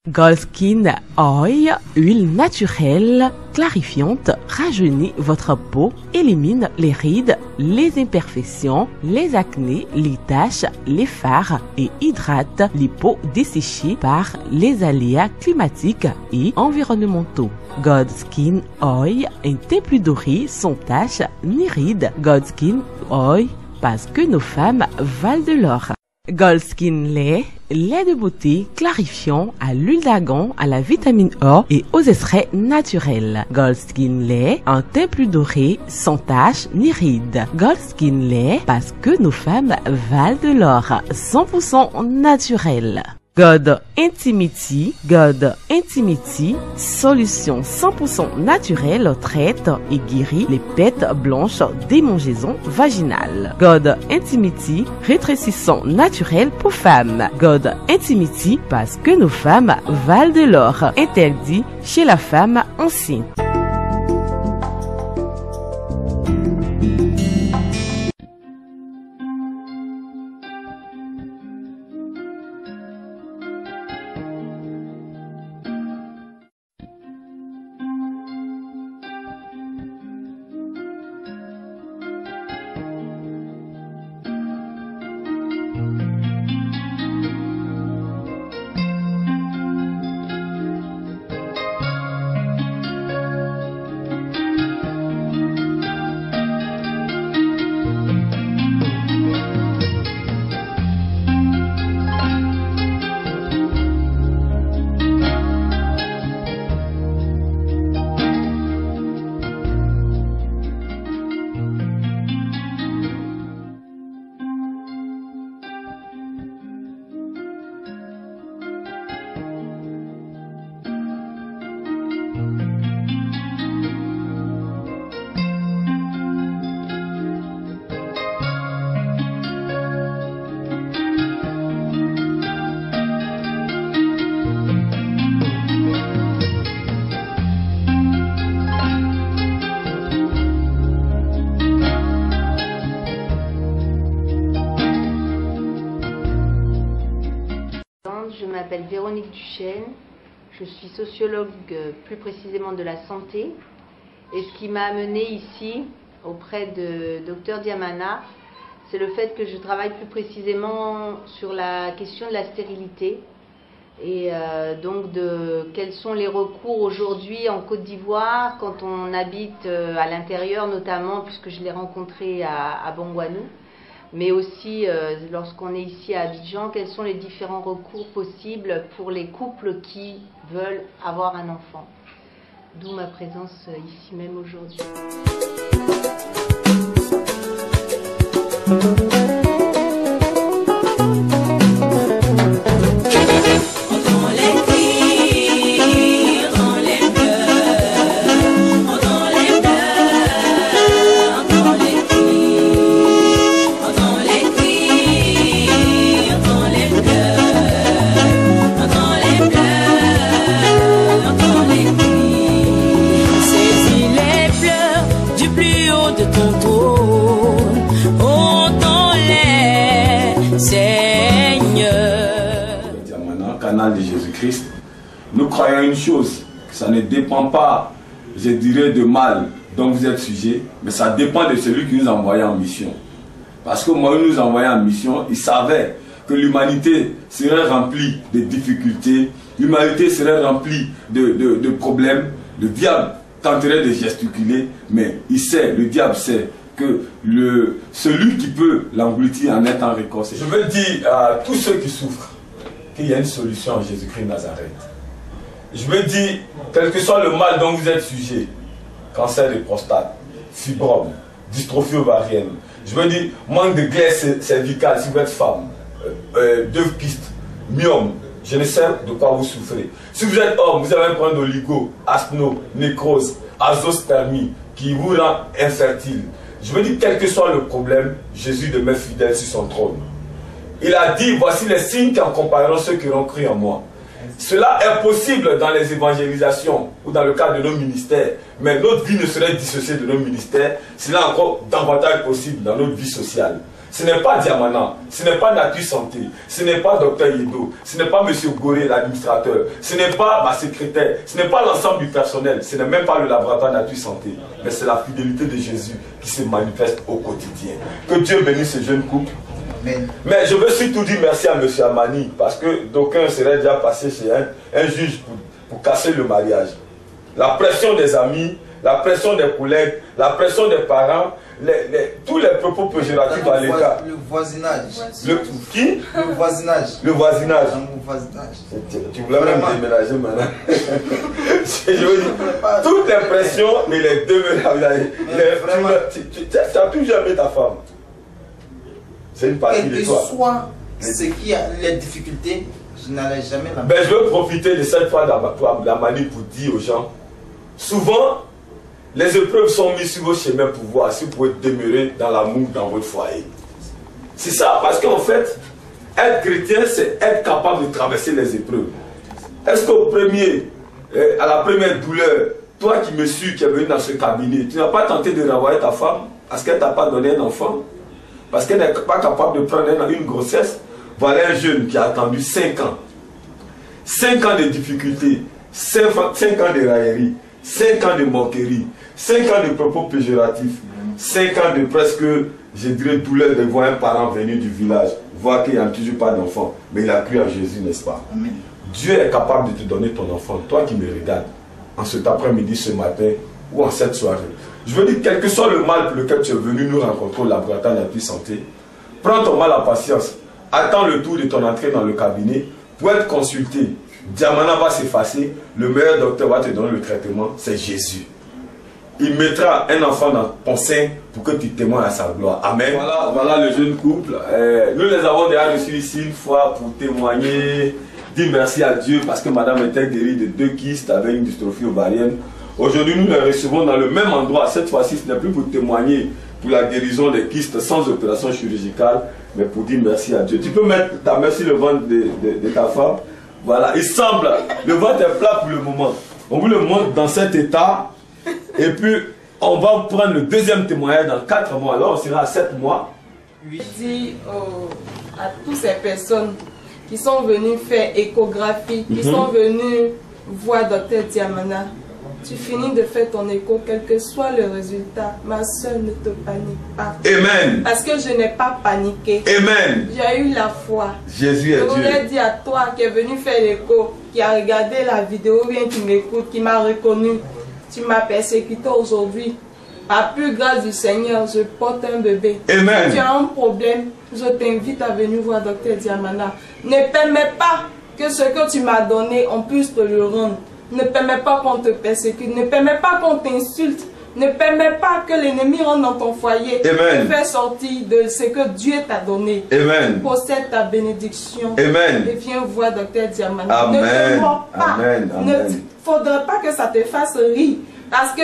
Goldskin Oil, huile naturelle, clarifiante, rajeunit votre peau, élimine les rides, les imperfections, les acnés, les taches, les fards et hydrate les peaux desséchées par les aléas climatiques et environnementaux. Goldskin Oil, un teint plus doré, sans taches ni rides. Goldskin Oil, parce que nos femmes valent de l'or. Goldskin lait, lait de beauté clarifiant à l'huile d'argan, à la vitamine E et aux extraits naturels. Goldskin lait, un teint plus doré, sans taches ni rides. Goldskin lait, parce que nos femmes valent de l'or, 100% naturel. God Intimity, solution 100% naturelle, traite et guérit les pètes blanches, démangeaisons vaginales. God Intimity, rétrécissant naturel pour femmes. God Intimity, parce que nos femmes valent de l'or, interdit chez la femme enceinte. Je m'appelle Véronique Duchesne, je suis sociologue plus précisément de la santé et ce qui m'a amenée ici auprès de Dr Diamana, c'est le fait que je travaille plus précisément sur la question de la stérilité et donc de quels sont les recours aujourd'hui en Côte d'Ivoire quand on habite à l'intérieur notamment puisque je l'ai rencontré à Bongouanou. Mais aussi lorsqu'on est ici à Abidjan, quels sont les différents recours possibles pour les couples qui veulent avoir un enfant. D'où ma présence ici même aujourd'hui. Canal de Jésus-Christ, nous croyons une chose, que ça ne dépend pas, je dirais, de mal dont vous êtes sujet, mais ça dépend de celui qui nous a envoyé en mission. Parce que moi, il nous envoyait en mission, il savait que l'humanité serait remplie de difficultés, l'humanité serait remplie de problèmes, le diable tenterait de gesticuler, mais il sait, le diable sait que celui qui peut l'engloutir en étant réconcilié. Je veux dire à tous ceux qui souffrent qu'il y a une solution en Jésus-Christ de Nazareth. Je veux dire, quel que soit le mal dont vous êtes sujet, cancer de prostate, fibrome, dystrophie ovarienne, je veux dire, manque de glaise cervicale si vous êtes femme, d'œuf kyste, myome, je ne sais de quoi vous souffrez. Si vous êtes homme, vous avez un problème d'oligo, astno, nécrose, azospermie qui vous rend infertile. Je veux dire, quel que soit le problème, Jésus demeure fidèle sur son trône. Il a dit, voici les signes qui accompagneront ceux qui auront cru en moi. Cela est possible dans les évangélisations ou dans le cadre de nos ministères, mais notre vie ne serait dissociée de nos ministères. Cela est encore davantage possible dans notre vie sociale. Ce n'est pas Diamana, ce n'est pas Nature Santé, ce n'est pas Dr Yedo, ce n'est pas M. Goré, l'administrateur, ce n'est pas ma secrétaire, ce n'est pas l'ensemble du personnel, ce n'est même pas le laboratoire Nature Santé, mais c'est la fidélité de Jésus qui se manifeste au quotidien. Que Dieu bénisse ce jeune couple. Amen. Mais je veux surtout dire merci à M. Amani, parce que d'aucuns seraient déjà passés chez un juge pour casser le mariage. La pression des amis, la pression des collègues, la pression des parents, tous les propos péjoratifs à l'écart. Le voisinage. Qui? Le voisinage. Le voisinage. Tu voulais même déménager maintenant. Je veux dire, toutes les pressions et les deux tu as toujours aimé ta femme. C'est une partie de toi. Soit ce qui a les difficultés, je n'allais jamais la. Ben, je veux profiter de cette fois d'Amani pour dire aux gens, souvent, les épreuves sont mises sur vos chemins pour voir si vous pouvez demeurer dans l'amour dans votre foyer. C'est ça, parce qu'en fait, être chrétien, c'est être capable de traverser les épreuves. Est-ce qu'au premier, à la première douleur, toi qui me suis, qui es venu dans ce cabinet, tu n'as pas tenté de renvoyer ta femme parce qu'elle ne t'a pas donné un enfant? Parce qu'elle n'est pas capable de prendre une grossesse? Voilà un jeune qui a attendu 5 ans. 5 ans de difficultés, 5 ans de raillerie, 5 ans de moquerie, 5 ans de propos péjoratifs, 5 ans de presque, je dirais, douleur de voir un parent venir du village, voir qu'il n'y a toujours pas d'enfant, mais il a cru en Jésus, n'est-ce pas? Amen. Dieu est capable de te donner ton enfant, toi qui me regardes, en cet après-midi, ce matin, ou en cette soirée. Je veux dire, quel que soit le mal pour lequel tu es venu nous rencontrer au laboratoire Nature Santé, prends ton mal à patience, attends le tour de ton entrée dans le cabinet pour être consulté. Diamana va s'effacer, le meilleur docteur va te donner le traitement, c'est Jésus. Il mettra un enfant dans ton sein pour que tu témoignes à sa gloire. Amen. Voilà le jeune couple. Nous les avons déjà reçus ici une fois pour témoigner, dire merci à Dieu parce que madame était guérie de 2 kystes avec une dystrophie ovarienne. Aujourd'hui, nous les recevons dans le même endroit. Cette fois-ci, ce n'est plus pour témoigner pour la guérison des kystes sans opération chirurgicale, mais pour dire merci à Dieu. Tu peux mettre ta main sur le ventre de ta femme. Voilà, il semble, le ventre est plat pour le moment. On vous le montre dans cet état. Et puis, on va prendre le deuxième témoignage dans 4 mois. Alors, on sera à 7 mois. Je dis à toutes ces personnes qui sont venues faire échographie, qui sont venues voir Dr Diamana, tu finis de faire ton écho, quel que soit le résultat, ma soeur, ne te panique pas. Amen. Parce que je n'ai pas paniqué. Amen. J'ai eu la foi. Jésus est Dieu. Je voulais dire à toi qui est venu faire l'écho, qui a regardé la vidéo, bien qui m'écoute, qui m'a reconnu, tu m'as persécuté aujourd'hui. À plus grâce du Seigneur, je porte un bébé. Amen. Si tu as un problème, je t'invite à venir voir Dr Diamana. Ne permets pas que ce que tu m'as donné, on puisse te le rendre. Ne permets pas qu'on te persécute. Ne permets pas qu'on t'insulte. Ne permets pas que l'ennemi rentre dans ton foyer. Amen. Fais sortir de ce que Dieu t'a donné. Amen. Possède ta bénédiction. Amen. Et viens voir Dr Diamana. Amen. Ne te mords pas. Amen. Il ne faudrait pas que ça te fasse rire. Parce que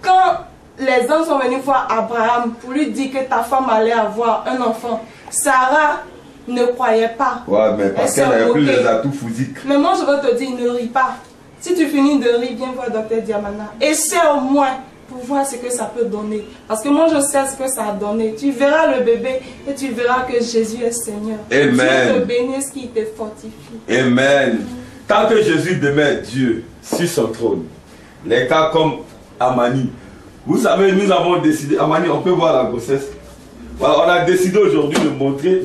quand les hommes sont venus voir Abraham pour lui dire que ta femme allait avoir un enfant, Sarah ne croyait pas. Ouais, mais parce qu'elle n'avait plus les atouts physiques. Mais moi je veux te dire, ne ris pas. Si tu finis de rire, viens voir Dr Diamana. Essaie au moins pour voir ce que ça peut donner. Parce que moi je sais ce que ça a donné. Tu verras le bébé et tu verras que Jésus est Seigneur. Amen. Dieu te bénisse, qui te fortifie. Amen. Tant que Jésus demeure Dieu sur son trône, les cas comme Amani, vous savez, nous avons décidé, Amani, on peut voir la grossesse. Voilà, on a décidé aujourd'hui de montrer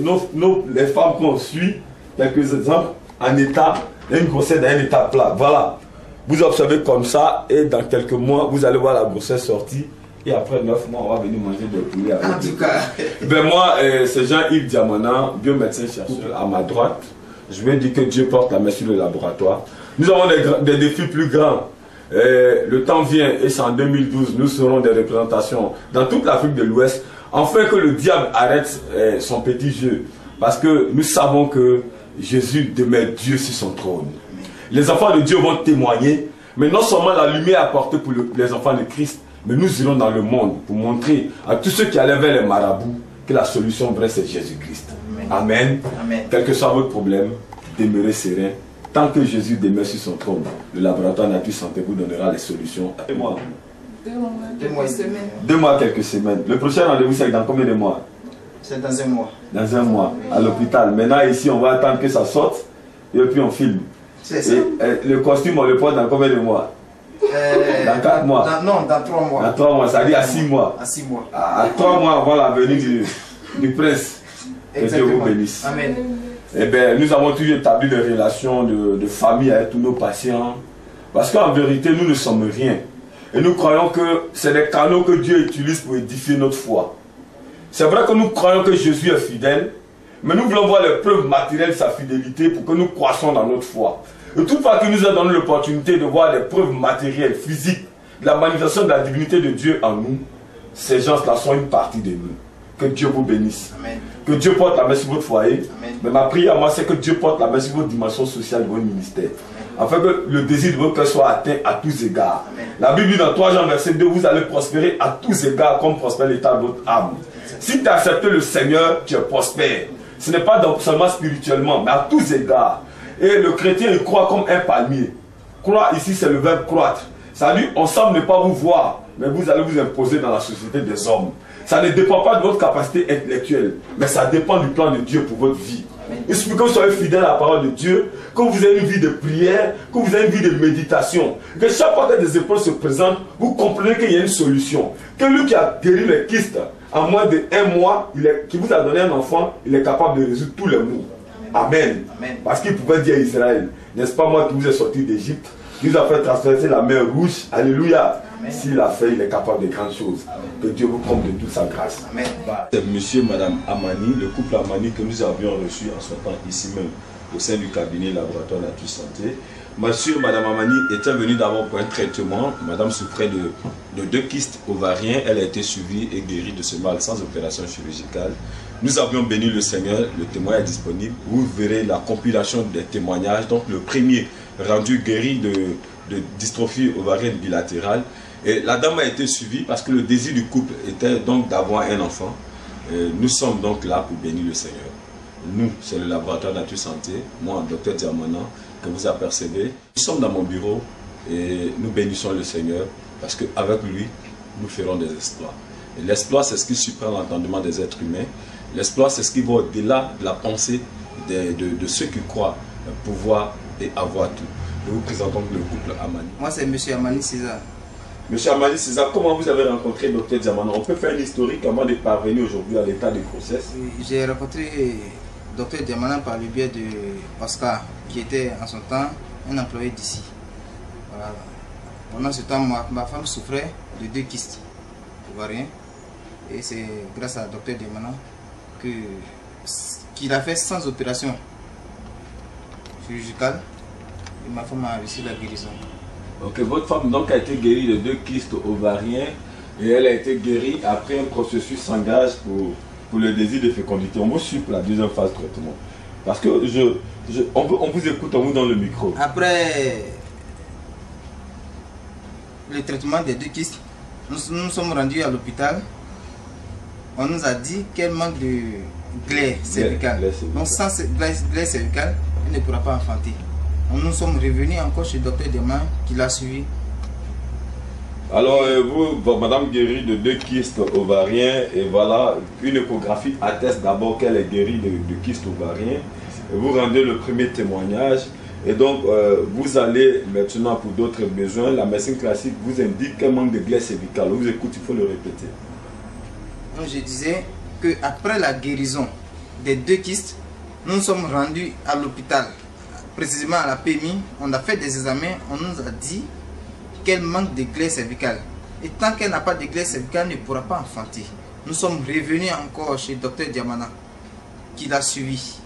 les femmes qu'on suit, quelques exemples, en état, une grossesse dans un état plat. Voilà. Vous observez comme ça, et dans quelques mois, vous allez voir la grossesse sortie. Et après 9 mois, on va venir manger des poulets avec En tout cas. Ben moi, c'est Jean-Yves Diamana, biomédecin chercheur à ma droite. Je vais dire que Dieu porte la main sur le laboratoire. Nous avons des défis plus grands. Le temps vient, et c'est en 2012, nous serons des représentations dans toute l'Afrique de l'Ouest, afin que le diable arrête son petit jeu. Parce que nous savons que Jésus demeure Dieu sur son trône. Les enfants de Dieu vont témoigner, mais non seulement la lumière apportée pour les enfants de Christ, mais nous irons dans le monde pour montrer à tous ceux qui allaient vers les marabouts que la solution vraie c'est Jésus-Christ. Amen. Amen. Quel que soit votre problème, demeurez serein. Tant que Jésus demeure sur son trône, le laboratoire Nature Santé vous donnera les solutions. 2 mois, quelques semaines. 2 mois, quelques semaines. Le prochain rendez-vous, c'est dans combien de mois? C'est dans un mois. Dans un mois, à l'hôpital. Maintenant, ici, on va attendre que ça sorte et puis on filme. C'est ça. Et le costume, on le porte dans combien de mois? Dans 4 mois. Non, dans 3 mois. Dans 3 mois, ça veut dire à 6 mois. À 6 mois. À 3 mois avant la venue du prince. Que Dieu vous bénisse. Amen. Eh bien, nous avons toujours établi des relations de famille avec tous nos patients. Parce qu'en vérité, nous ne sommes rien. Et nous croyons que c'est des canaux que Dieu utilise pour édifier notre foi. C'est vrai que nous croyons que Jésus est fidèle, mais nous voulons voir les preuves matérielles de sa fidélité pour que nous croissions dans notre foi. Et toutefois qu'il nous a donné l'opportunité de voir les preuves matérielles, physiques, de la manifestation de la divinité de Dieu en nous, ces gens-là sont une partie de nous. Que Dieu vous bénisse. Amen. Que Dieu porte la main sur votre foyer. Amen. Mais ma prière, moi, c'est que Dieu porte la main sur votre dimension sociale de votre ministère. Afin que le désir de votre cœur soit atteint à tous égards. Amen. La Bible dit dans 3 Jean verset 2, vous allez prospérer à tous égards comme prospère l'état de votre âme. Si tu as accepté le Seigneur, tu es prospère. Ce n'est pas seulement spirituellement, mais à tous égards. Et le chrétien, il croit comme un palmier. Croire ici, c'est le verbe croître. Ça dit, on semble ne pas vous voir, mais vous allez vous imposer dans la société des hommes. Ça ne dépend pas de votre capacité intellectuelle, mais ça dépend du plan de Dieu pour votre vie. Il suffit que vous soyez fidèle à la parole de Dieu, que vous ayez une vie de prière, que vous ayez une vie de méditation, que chaque fois que des épreuves se présentent, vous comprenez qu'il y a une solution. Que lui qui a guéri les kystes en moins de 1 mois, qui vous a donné un enfant, il est capable de résoudre tous les maux. Amen. Amen. Parce qu'il pouvait dire à Israël, n'est-ce pas moi qui vous ai sorti d'Égypte, qui vous a fait traverser la mer rouge. Alléluia. S'il a fait, il est capable de grandes choses. Que Dieu vous comble de toute sa grâce. Amen. C'est monsieur et madame Amani, le couple Amani que nous avions reçu en son temps ici même au sein du cabinet Laboratoire Nature Santé. Monsieur et madame Amani était venue d'abord pour un traitement. Madame souffrait de 2 kystes ovariens. Elle a été suivie et guérie de ce mal sans opération chirurgicale. Nous avions béni le Seigneur, le témoin est disponible. Vous verrez la compilation des témoignages. Donc le premier rendu guéri de dystrophie ovarienne bilatérale. Et la dame a été suivie parce que le désir du couple était donc d'avoir un enfant. Et nous sommes donc là pour bénir le Seigneur. Nous, c'est le laboratoire Nature Santé, moi, Dr Diamana, que vous apercevez. Nous sommes dans mon bureau et nous bénissons le Seigneur parce qu'avec lui, nous ferons des exploits. Et l'exploit, c'est ce qui surprend l'entendement des êtres humains. L'exploit, c'est ce qui va au-delà de la pensée de ceux qui croient pouvoir et avoir tout. Nous vous présentons le couple Amani. Moi, c'est M. Amani César. Monsieur Amani César, comment vous avez rencontré Dr Diamana? On peut faire une historique avant de parvenir aujourd'hui à l'état de grossesse. J'ai rencontré Dr Diamana par le biais de Oscar, qui était en son temps un employé d'ici. Voilà. Pendant ce temps, ma femme souffrait de 2 kystes ovariens. Et c'est grâce à Dr Diamana qu'il a fait sans opération chirurgicale. Et ma femme a reçu la guérison. Ok, votre femme donc a été guérie de 2 kystes ovariens et elle a été guérie après un processus s'engage pour le désir de fécondité. On vous suit pour la 2e phase de traitement. Parce que on vous écoute, on vous donne le micro. Après le traitement des 2 kystes, nous sommes rendus à l'hôpital. On nous a dit qu'elle manque de glaire cervicale. Donc sans glaire cervicale, elle ne pourra pas enfanter. Nous sommes revenus encore chez le docteur Demain qui l'a suivi. Alors vous, madame guérie de 2 kystes ovariens, et voilà, une échographie atteste d'abord qu'elle est guérie de kystes ovariens. Et vous rendez le premier témoignage. Et donc vous allez maintenant pour d'autres besoins. La médecine classique vous indique qu'elle manque de glaire cervicale. On vous écoute, il faut le répéter. Donc je disais qu'après la guérison des 2 kystes, nous sommes rendus à l'hôpital. Précisément à la PMI, on a fait des examens, on nous a dit qu'elle manque de glaire cervicale. Et tant qu'elle n'a pas de glaire cervicale, elle ne pourra pas enfanter. Nous sommes revenus encore chez Dr Diamana, qui l'a suivi.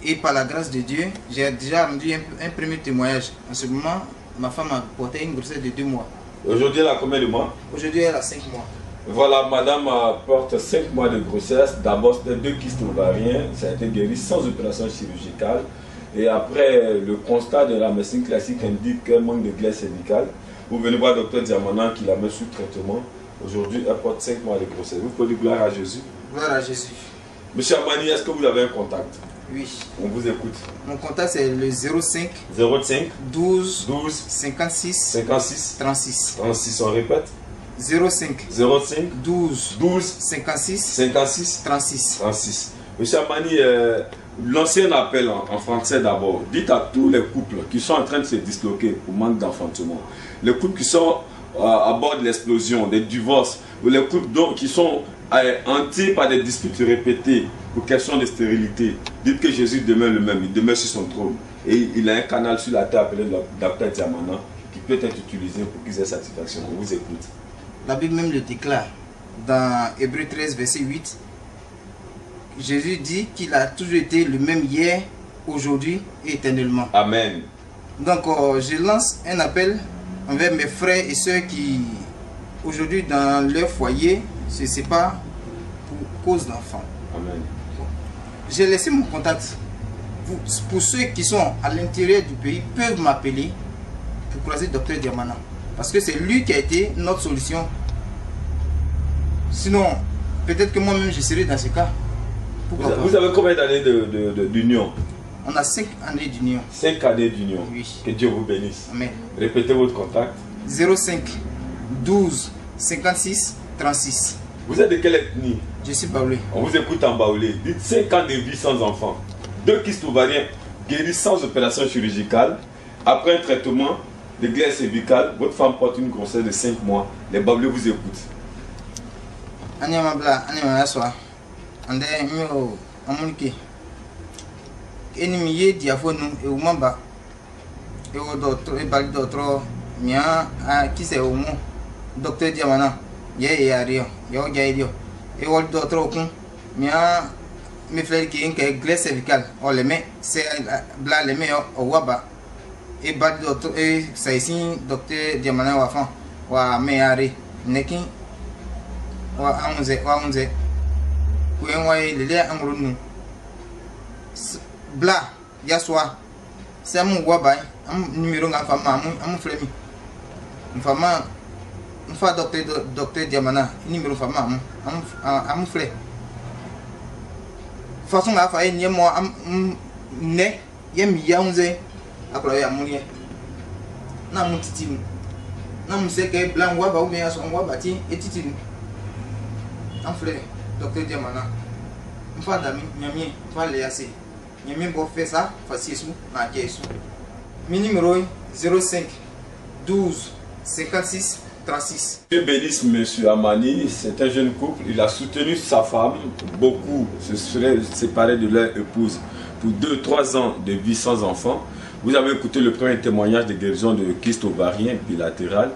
Et par la grâce de Dieu, j'ai déjà rendu un premier témoignage. En ce moment, ma femme a porté une grossesse de 2 mois. Aujourd'hui, elle a combien de mois? Aujourd'hui, elle a 5 mois. Voilà, madame porte 5 mois de grossesse. D'abord, c'était 2 kystes ovariens. Ça a été guéri sans opération chirurgicale. Et après, le constat de la médecine classique indique qu'elle manque de glaire cervicale. Vous venez voir le docteur Diamana qui la met sous traitement. Aujourd'hui, elle porte 5 mois de grossesse. Vous pouvez dire gloire à Jésus. Gloire à Jésus. Monsieur Amani, est-ce que vous avez un contact? Oui. On vous écoute. Mon contact c'est le 05 12 56 36. On répète. 05 12 56 36. Monsieur Amani, l'ancien appel en français d'abord. Dites à tous les couples qui sont en train de se disloquer pour manque d'enfantement, les couples qui sont à bord de l'explosion, des divorces, ou les couples qui sont hantés par des disputes répétées pour question de stérilité. Dites que Jésus demeure le même, il demeure sur son trône. Et il a un canal sur la terre appelé Dr Diamana qui peut être utilisé pour qu'ils aient satisfaction. On vous écoute. La Bible même le déclare dans Hébreux 13, verset 8. Jésus dit qu'il a toujours été le même hier, aujourd'hui et éternellement. Amen. Donc je lance un appel envers mes frères et sœurs qui aujourd'hui dans leur foyer se séparent pour cause d'enfants. Amen. J'ai laissé mon contact. Pour ceux qui sont à l'intérieur du pays peuvent m'appeler pour croiser Dr Diamana. Parce que c'est lui qui a été notre solution. Sinon, peut-être que moi-même je serai dans ce cas. Vous avez combien d'années d'union? On a 5 années d'union. 5 années d'union. Oui. Que Dieu vous bénisse. Amen. Répétez votre contact. 05 12 56 36. Vous êtes de quelle ethnie? Je suis baoulé. On vous écoute en baoulé. Dites 5 ans de vie sans enfant. 2 kystes ovariens guéris sans opération chirurgicale. Après un traitement de glaire cervicale, votre femme porte une grossesse de 5 mois. Les baoulés vous écoutent. Anima bla, anima soir. Ande mio amunike. Ennemi ye diafonu e umamba. E o docteur e bali docteur mia a qui c'est au mot. Docteur Diamana. Ye ya rio. Yo jaidio. Et au docteur okun mia mes frères qui ont une glaire cervicale. On les met, c'est bla les met au waba. Et bali docteur et ça ici docteur Diamana wa fan wa meare nekin wa amunze kwen waye lele amrunu bla yaswa c'est mon waba am numéro nga fama am flemi fama mfa docteur Diamana numéro fama am flé façon nga fa ni mo am ne yem yaunze akro ya murie na mutiti na museke blanc waba ou bien son waba ti etiti en flé docteur Diamana mfa dami nyamie fa le assez nyamie bo fait ça facile sous na kesu mi numéro 05 12 56 36. Dieu bénisse monsieur Amani, c'est un jeune couple, il a soutenu sa femme, beaucoup se seraient séparés de leur épouse pour 2-3 ans de vie sans enfant. Vous avez écouté le premier témoignage de guérison de kyste ovarien bilatéral,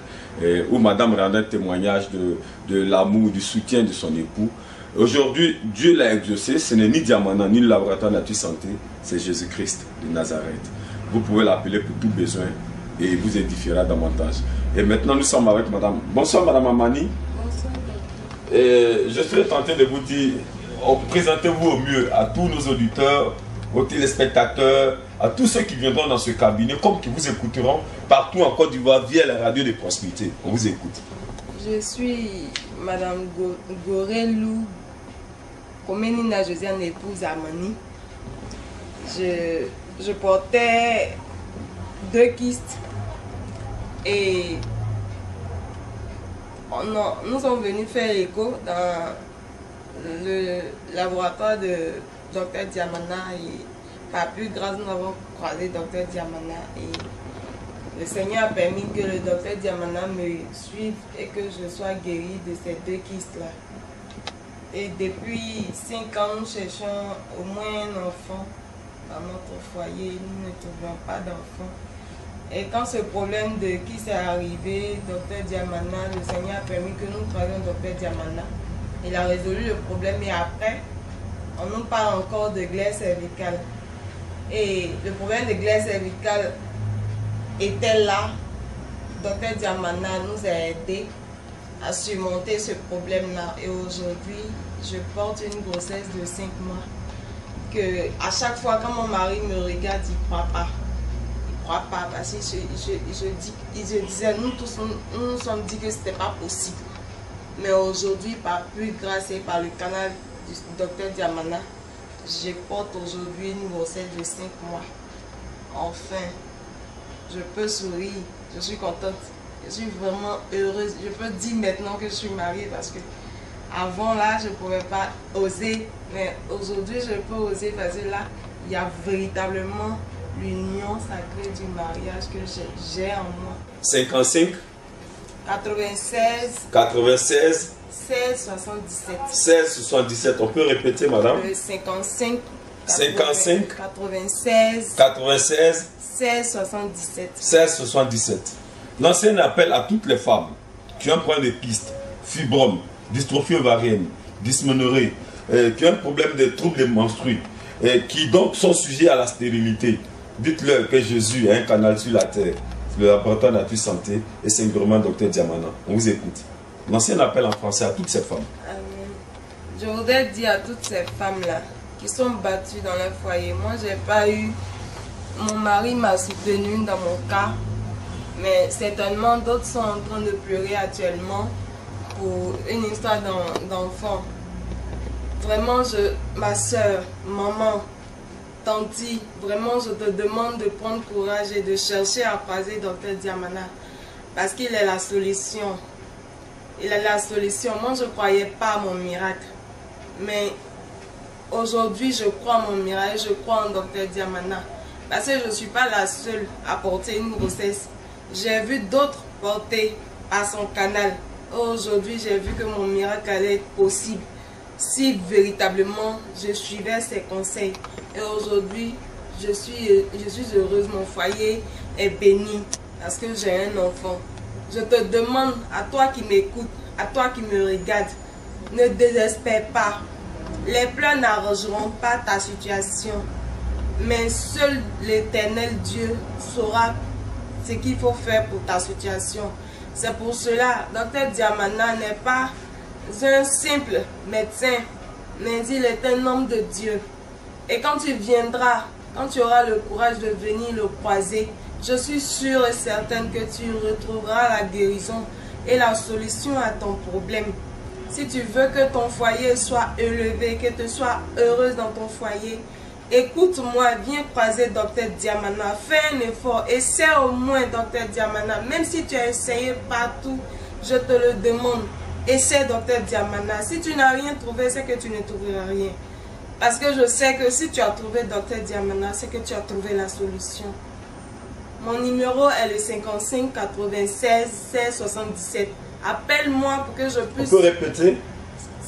où madame rendait un témoignage de l'amour, du soutien de son époux. Aujourd'hui, Dieu l'a exaucé, ce n'est ni Diamana, ni le laboratoire de la santé, c'est Jésus-Christ de Nazareth. Vous pouvez l'appeler pour tout besoin et il vous édifiera davantage. Et maintenant, nous sommes avec madame. Bonsoir madame Amani. Bonsoir. Je serais tenté de vous dire, présentez-vous au mieux à tous nos auditeurs, aux téléspectateurs, à tous ceux qui viendront dans ce cabinet, comme qui vous écouteront partout en Côte d'Ivoire via la radio de proximité. On vous écoute. Je suis madame Gorelou Komenina Josiane, épouse Amani. Je portais 2 kystes et nous sommes venus faire l'écho dans le laboratoire de Dr Diamana et par plus grâce nous avons croisé Dr Diamana et le Seigneur a permis que le Dr Diamana me suive et que je sois guérie de ces 2 kystes là. Et depuis 5 ans nous cherchons au moins un enfant dans notre foyer, nous ne trouvons pas d'enfant. Et quand ce problème de kyste est arrivé, Dr Diamana, le Seigneur a permis que nous croisions Dr Diamana. Il a résolu le problème et après, on nous parle encore de glaire cervicale. Et le problème de glaire cervicale était là. Dr Diamana nous a aidés à surmonter ce problème-là. Et aujourd'hui, je porte une grossesse de 5 mois. Que à chaque fois quand mon mari me regarde, il ne croit pas. Il ne croit pas parce qu'il se disait, nous tous, nous sommes dit que ce n'était pas possible. Mais aujourd'hui, par plus grâce et par le canal du docteur Diamana, je porte aujourd'hui une grossesse de 5 mois. Enfin, je peux sourire, je suis contente, je suis vraiment heureuse. Je peux dire maintenant que je suis mariée parce que avant là, je ne pouvais pas oser, mais aujourd'hui, je peux oser parce que là, il y a véritablement l'union sacrée du mariage que j'ai en moi. 55 96 96 16 77. 16 77. On peut répéter, madame? 55 55 96 96 16 77. 16 77. L'ancien appel à toutes les femmes qui ont un problème de piste, fibrome, dystrophie ovarienne, dysménorrhée, qui ont un problème de troubles menstruels, qui donc sont sujets à la stérilité. Dites-leur que Jésus a un canal sur la terre, le laboratoire Nature Santé, et c'est vraiment Dr Diamana. On vous écoute. L'ancien appel en français à toutes ces femmes. Amen. Je voudrais dire à toutes ces femmes-là qui sont battues dans leur foyer. Moi, j'ai pas eu. Mon mari m'a soutenu dans mon cas, mais certainement d'autres sont en train de pleurer actuellement pour une histoire d'enfant. Vraiment, ma soeur, maman, tanti, vraiment, je te demande de prendre courage et de chercher à croiser Dr Diamana parce qu'il est la solution. Il est la solution. Moi, je ne croyais pas à mon miracle, mais aujourd'hui, je crois à mon miracle, je crois en Dr Diamana. Parce que je ne suis pas la seule à porter une grossesse. J'ai vu d'autres porter à son canal. Aujourd'hui, j'ai vu que mon miracle allait être possible si véritablement je suivais ses conseils. Et aujourd'hui, je suis heureuse. Mon foyer est béni parce que j'ai un enfant. Je te demande, à toi qui m'écoutes, à toi qui me regardes, ne désespère pas. Les pleurs n'arrangeront pas ta situation. Mais seul l'Éternel Dieu saura ce qu'il faut faire pour ta situation. C'est pour cela, Dr Diamana n'est pas un simple médecin, mais il est un homme de Dieu. Et quand tu viendras, quand tu auras le courage de venir le croiser, je suis sûre et certaine que tu retrouveras la guérison et la solution à ton problème. Si tu veux que ton foyer soit élevé, que tu sois heureuse dans ton foyer, écoute-moi, viens croiser Dr Diamana, fais un effort, essaie au moins Dr Diamana, même si tu as essayé partout, je te le demande, essaie Dr Diamana. Si tu n'as rien trouvé, c'est que tu ne trouveras rien. Parce que je sais que si tu as trouvé Dr Diamana, c'est que tu as trouvé la solution. Mon numéro est le 55 96 16 77. Appelle-moi pour que je puisse... On peut répéter?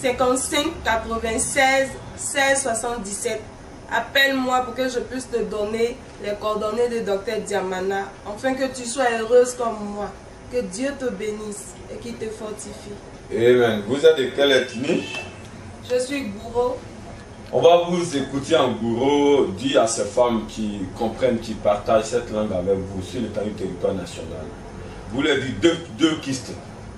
55 96 16 77. Appelle-moi pour que je puisse te donner les coordonnées de Dr Diamana, afin que tu sois heureuse comme moi. Que Dieu te bénisse et qu'il te fortifie. Amen. Vous êtes de quelle ethnie? Je suis gourou. On va vous écouter en gourou, dire à ces femmes qui comprennent, qui partagent cette langue avec vous sur le territoire national. Vous leur dites deux kystes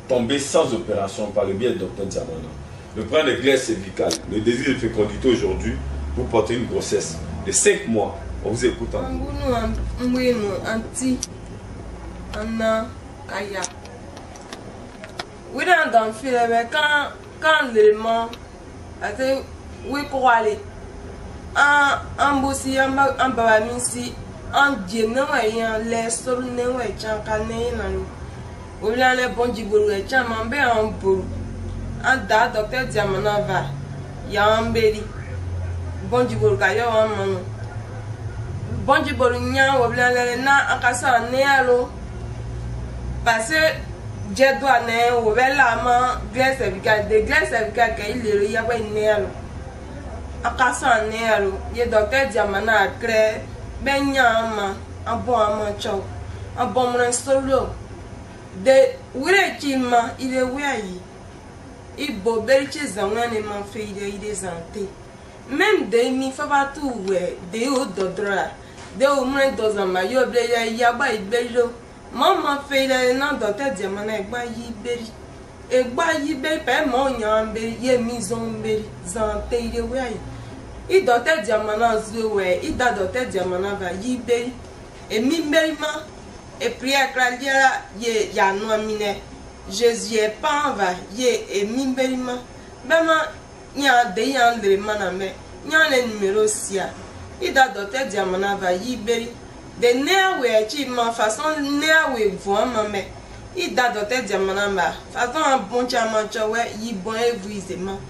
tombés sans opération par le biais de Dr Diamana. Le problème de glaire cervicale, le désir de fécondité aujourd'hui, vous portez une grossesse de 5 mois. On vous écoute en quand l'élément oui quoi aller en bossi en babamisi en djeno et en les sol ne ouais chankane nan ou bien les bon djibolo et chamambe en pour en da Dr Diamana va ya mbeli bon djibolo ka yo en manu bon djibolo nya ou bien les na akasa ne alo parce que je dois ne ou bien la main glace cervicale de glace cervicale qu'il y a pas une akasa nero ye Dr Diamana akre benyama abo amacho abo mren solo de wire kima ile wiayi ibo belche zanwane man fe ile zante même de mi fa ba tu we de o dodra de o mren dozama yo ble ya ba ibelo mama fe ile na Dr Diamana egba yi beri egba yi be pe mo yan be ye mi zon be zante ile we ayi i Dr Diamana zuwe i da Dr Diamana va yi be e mi merima e prière clalia ye ya no amine Jésus est pas va ye e mi merima bema il y a des éléments mais il y a un numéro aussi il da docteur Diamana va yiberi de ne we achievement façon ne we voix mais il da docteur Diamana ba façon un bon chama chowe yi bon évidemment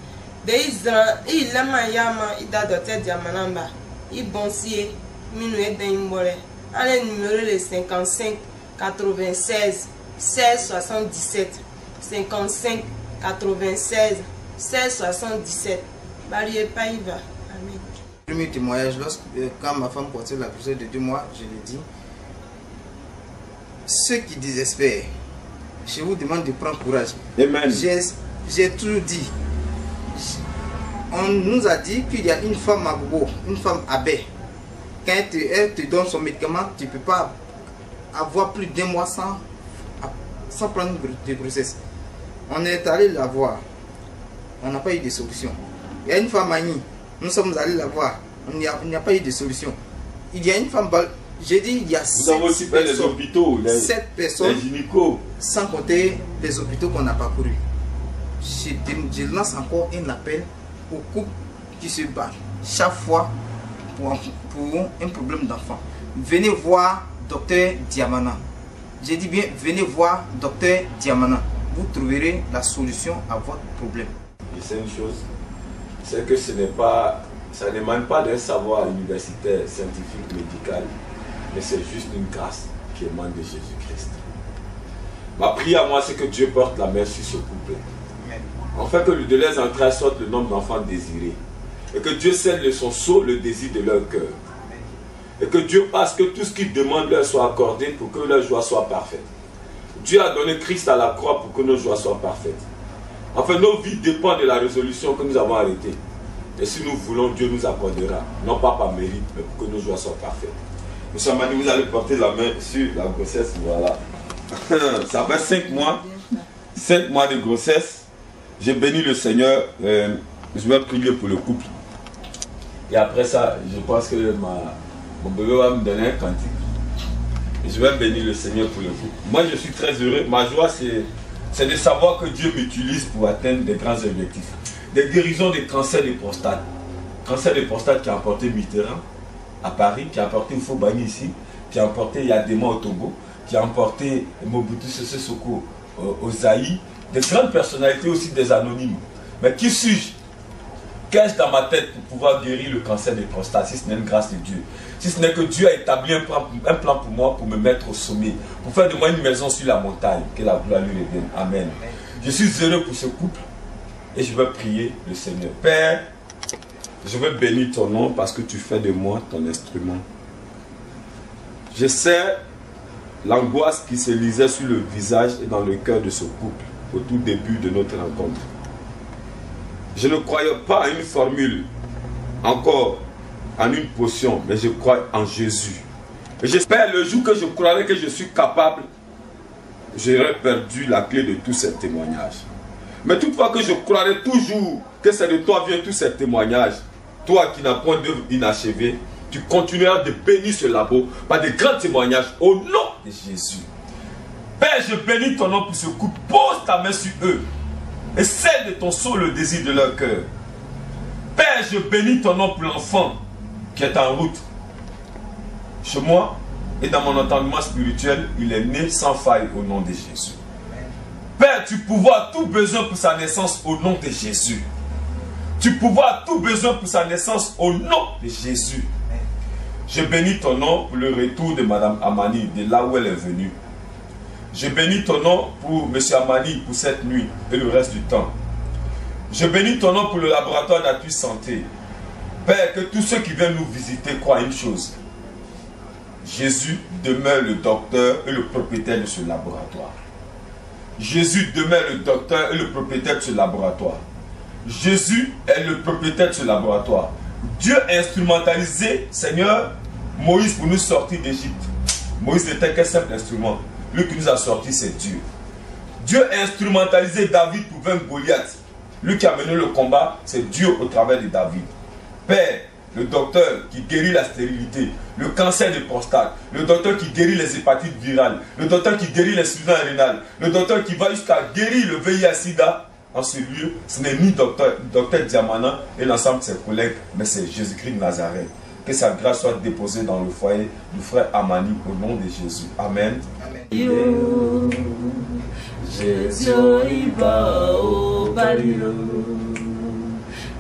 de Israël il la mayama il da docteur Diamana ba il bon si minuit d'un bolé allez numéro le 55 96 16 77 55 96 16 77 Barrière Païva. Amen. Premier témoignage, quand ma femme portait la poussée de 2 mois, je lui dis, ceux qui désespèrent, je vous demande de prendre courage. Amen. J'ai toujours dit, on nous a dit qu'il y a une femme à Gogo, une femme à baie. Quand elle te donne son médicament, tu ne peux pas avoir plus d'1 mois sans prendre de grossesse. On est allé la voir, on n'a pas eu de solution. Il y a une femme à Nîmes, nous sommes allés la voir, il n'y a pas eu de solution. Il y a une femme, j'ai dit, il y a 7 personnes, les hôpitaux, 7 personnes, les gynécos, sans compter les hôpitaux qu'on n'a pas parcourus. Je lance encore un appel aux couples qui se battent chaque fois pour un problème d'enfant. Venez voir Docteur Diamana. J'ai dit bien, venez voir Docteur Diamana. Vous trouverez la solution à votre problème. Et c'est une chose, c'est que ce n'est pas, ça n'émane pas d'un savoir universitaire, scientifique, médical, mais c'est juste une grâce qui émane de Jésus-Christ. Ma prière à moi, c'est que Dieu porte la main sur ce couple. En fait, que de leurs entrailles sorte le nombre d'enfants désirés. Et que Dieu scelle de son sceau le désir de leur cœur. Et que Dieu fasse que tout ce qu'ils demandent leur soit accordé pour que leur joie soit parfaite. Dieu a donné Christ à la croix pour que nos joies soient parfaites. Enfin, nos vies dépendent de la résolution que nous avons arrêtée. Et si nous voulons, Dieu nous accordera. Non pas par mérite, mais pour que nos joies soient parfaites. Monsieur Amani, vous allez porter la main sur la grossesse. Voilà. Ça fait 5 mois. 5 mois de grossesse. J'ai béni le Seigneur. Je vais prier pour le couple. Et après ça, je pense que mon bébé va me donner un cantique. Et je vais bénir le Seigneur pour le couple. Moi, je suis très heureux. Ma joie, c'est de savoir que Dieu m'utilise pour atteindre des grands objectifs. Des guérisons de cancer de prostate. Cancer de prostate qui a emporté Mitterrand à Paris, qui a emporté Oufo-Bani ici, qui a emporté Yadema au Togo, qui a emporté Mobutu Sese Seko au Zaïre. Des grandes personnalités aussi, des anonymes. Mais qui suis-je? Qu'ai-je dans ma tête pour pouvoir guérir le cancer de prostate, si ce n'est une grâce de Dieu? Si ce n'est que Dieu a établi un plan pour moi, pour me mettre au sommet, pour faire de moi une maison sur la montagne, que la gloire lui revienne. Amen. Je suis heureux pour ce couple et je vais prier le Seigneur. Père, je vais bénir ton nom parce que tu fais de moi ton instrument. Je sais l'angoisse qui se lisait sur le visage et dans le cœur de ce couple au tout début de notre rencontre. Je ne croyais pas à une formule, encore en une potion, mais je crois en Jésus. Et j'espère le jour que je croirai que je suis capable, j'aurai perdu la clé de tous ces témoignages. Mais toutefois que je croirai toujours que c'est de toi vient tous ces témoignages, toi qui n'as point d'œuvre inachevée, tu continueras de bénir ce labo par de grands témoignages au nom de Jésus. Père, je bénis ton nom pour ce couple. Pose ta main sur eux et scelle de ton sceau le désir de leur cœur. Père, je bénis ton nom pour l'enfant qui est en route chez moi et dans mon entendement spirituel, il est né sans faille au nom de Jésus. Père, tu pourvois tout besoin pour sa naissance au nom de Jésus. Tu pourvois tout besoin pour sa naissance au nom de Jésus. Je bénis ton nom pour le retour de Madame Amani, de là où elle est venue. Je bénis ton nom pour M. Amani pour cette nuit et le reste du temps. Je bénis ton nom pour le laboratoire d'appui santé. Père, que tous ceux qui viennent nous visiter croient une chose. Jésus demeure le docteur et le propriétaire de ce laboratoire. Jésus demeure le docteur et le propriétaire de ce laboratoire. Jésus est le propriétaire de ce laboratoire. Dieu a instrumentalisé, Seigneur, Moïse pour nous sortir d'Égypte. Moïse n'était qu'un simple instrument. Lui qui nous a sortis, c'est Dieu. Dieu a instrumentalisé David pour vaincre Goliath. Lui qui a mené le combat, c'est Dieu au travers de David. Père, le docteur qui guérit la stérilité, le cancer de prostate, le docteur qui guérit les hépatites virales, le docteur qui guérit l'insuffisance rénale, le docteur qui va jusqu'à guérir le VIH-Sida, en ce lieu, ce n'est ni docteur Diamana et l'ensemble de ses collègues, mais c'est Jésus-Christ de Nazareth. Que sa grâce soit déposée dans le foyer du frère Amani au nom de Jésus. Amen. Amen. Jésus, iba o balio.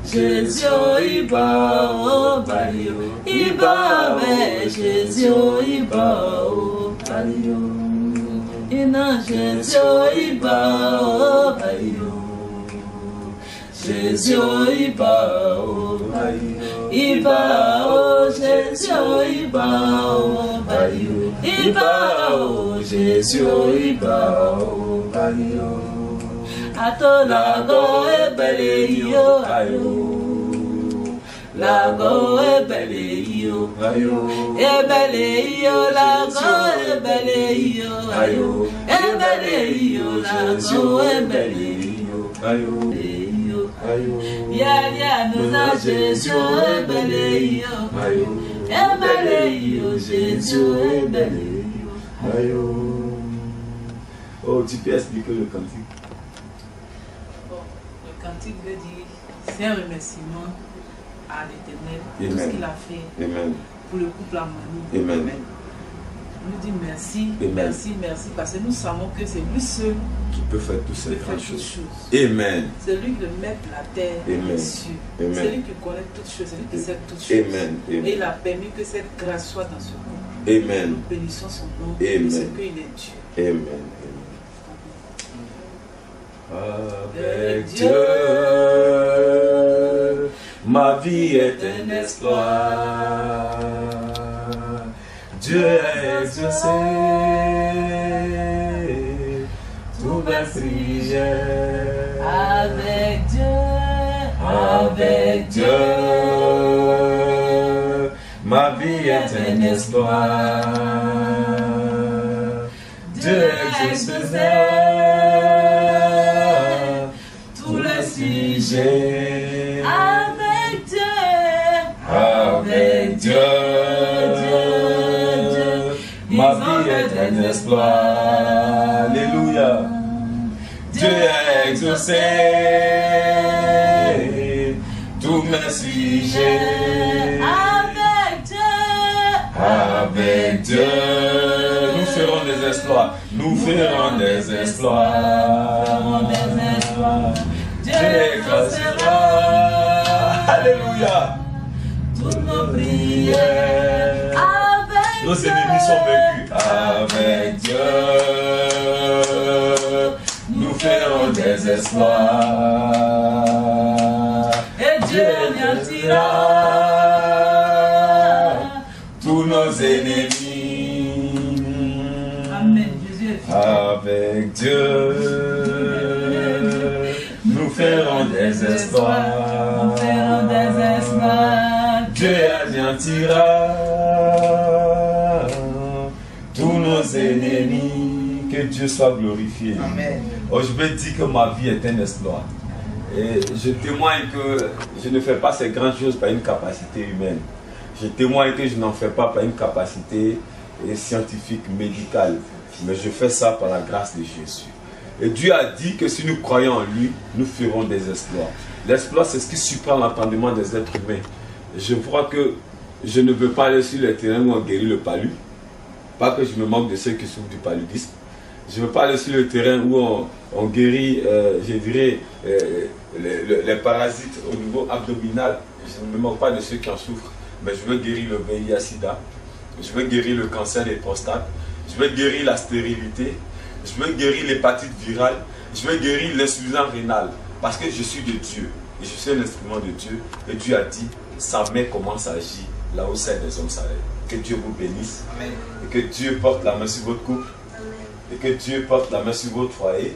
Jésus, iba o balio. Iba me Jésus, iba o balio. Ina Jésus, iba o balio. Jésus, iba o balio. Iba o Jésus, iba o balio. Iba o Jésus, iba o balio. Atolago ebele yo ayo. Lago ebele yo ayo. Ebele yo lago ebele yo ayo. Ebele yo lago ebele yo ayo. Ya nous a Jésus ebele yo ayo. Ebele yo Jésus ebele yo ayo. Oh, tu peux expliquer le cantique? Le cantique veut dire, c'est un remerciement à l'Éternel pour tout ce qu'il a fait. Amen. Pour le couple Amani. Amen. On nous dit merci, Amen. merci, merci, parce que nous savons que c'est lui seul Qui peut faire toutes ces qui peut faire grandes toutes choses. choses. Amen. C'est lui qui met la terre et Amen. les cieux. Amen. C'est lui qui connaît toutes choses, c'est lui qui sait toutes choses. Amen. Amen. Et il a permis que cette grâce soit dans ce couple. Amen. Nous bénissons son nom. Amen. C'est qu'il est Dieu. Amen. Avec Dieu, ma vie est un espoir. Dieu a exaucé tous mes prières. Avec Dieu, Avec Dieu, ma vie est un espoir. Dieu a exaucé tous les sujets. avec Dieu, Avec Dieu, ma vie est un exploit. Alléluia. Dieu a exaucé tous mes sujets. avec Dieu, Avec Dieu, nous ferons des exploits. Nous ferons des exploits. Dieu exaucera. Alléluia. toutes nos prières. Avec Nos ennemis sont vaincus. Avec Dieu, nous ferons des exploits. Et Dieu anéantira tous nos ennemis. Amen. Jésus est fidèle. Avec Dieu, nous ferons des exploits. Nous ferons des exploits. Dieu anéantira tous nos ennemis. Que Dieu soit glorifié. Amen. Oh, je vais dire que ma vie est un exploit. Et je témoigne que je ne fais pas ces grandes choses par une capacité humaine. Je témoigne que je n'en fais pas par une capacité scientifique, médicale. Mais je fais ça par la grâce de Jésus. Et Dieu a dit que si nous croyons en lui, nous ferons des exploits. L'exploit, c'est ce qui surprend l'entendement des êtres humains. Je crois que je ne veux pas aller sur le terrain où on guérit le palu. Pas que je me moque de ceux qui souffrent du paludisme. Je ne veux pas aller sur le terrain où on guérit, je dirais, les parasites au niveau abdominal. Je ne me moque pas de ceux qui en souffrent. Mais je veux guérir le VIH-Sida. Je veux guérir le cancer des prostates. Je veux guérir la stérilité. Je veux guérir l'hépatite virale. Je veux guérir l'insuffisance rénale. Parce que je suis de Dieu. Et je suis un instrument de Dieu. Et Dieu a dit, sa main commence à agir là où celle des hommes s'arrête. Que Dieu vous bénisse. Amen. Et que Dieu porte la main sur votre couple. Et que Dieu porte la main sur votre foyer.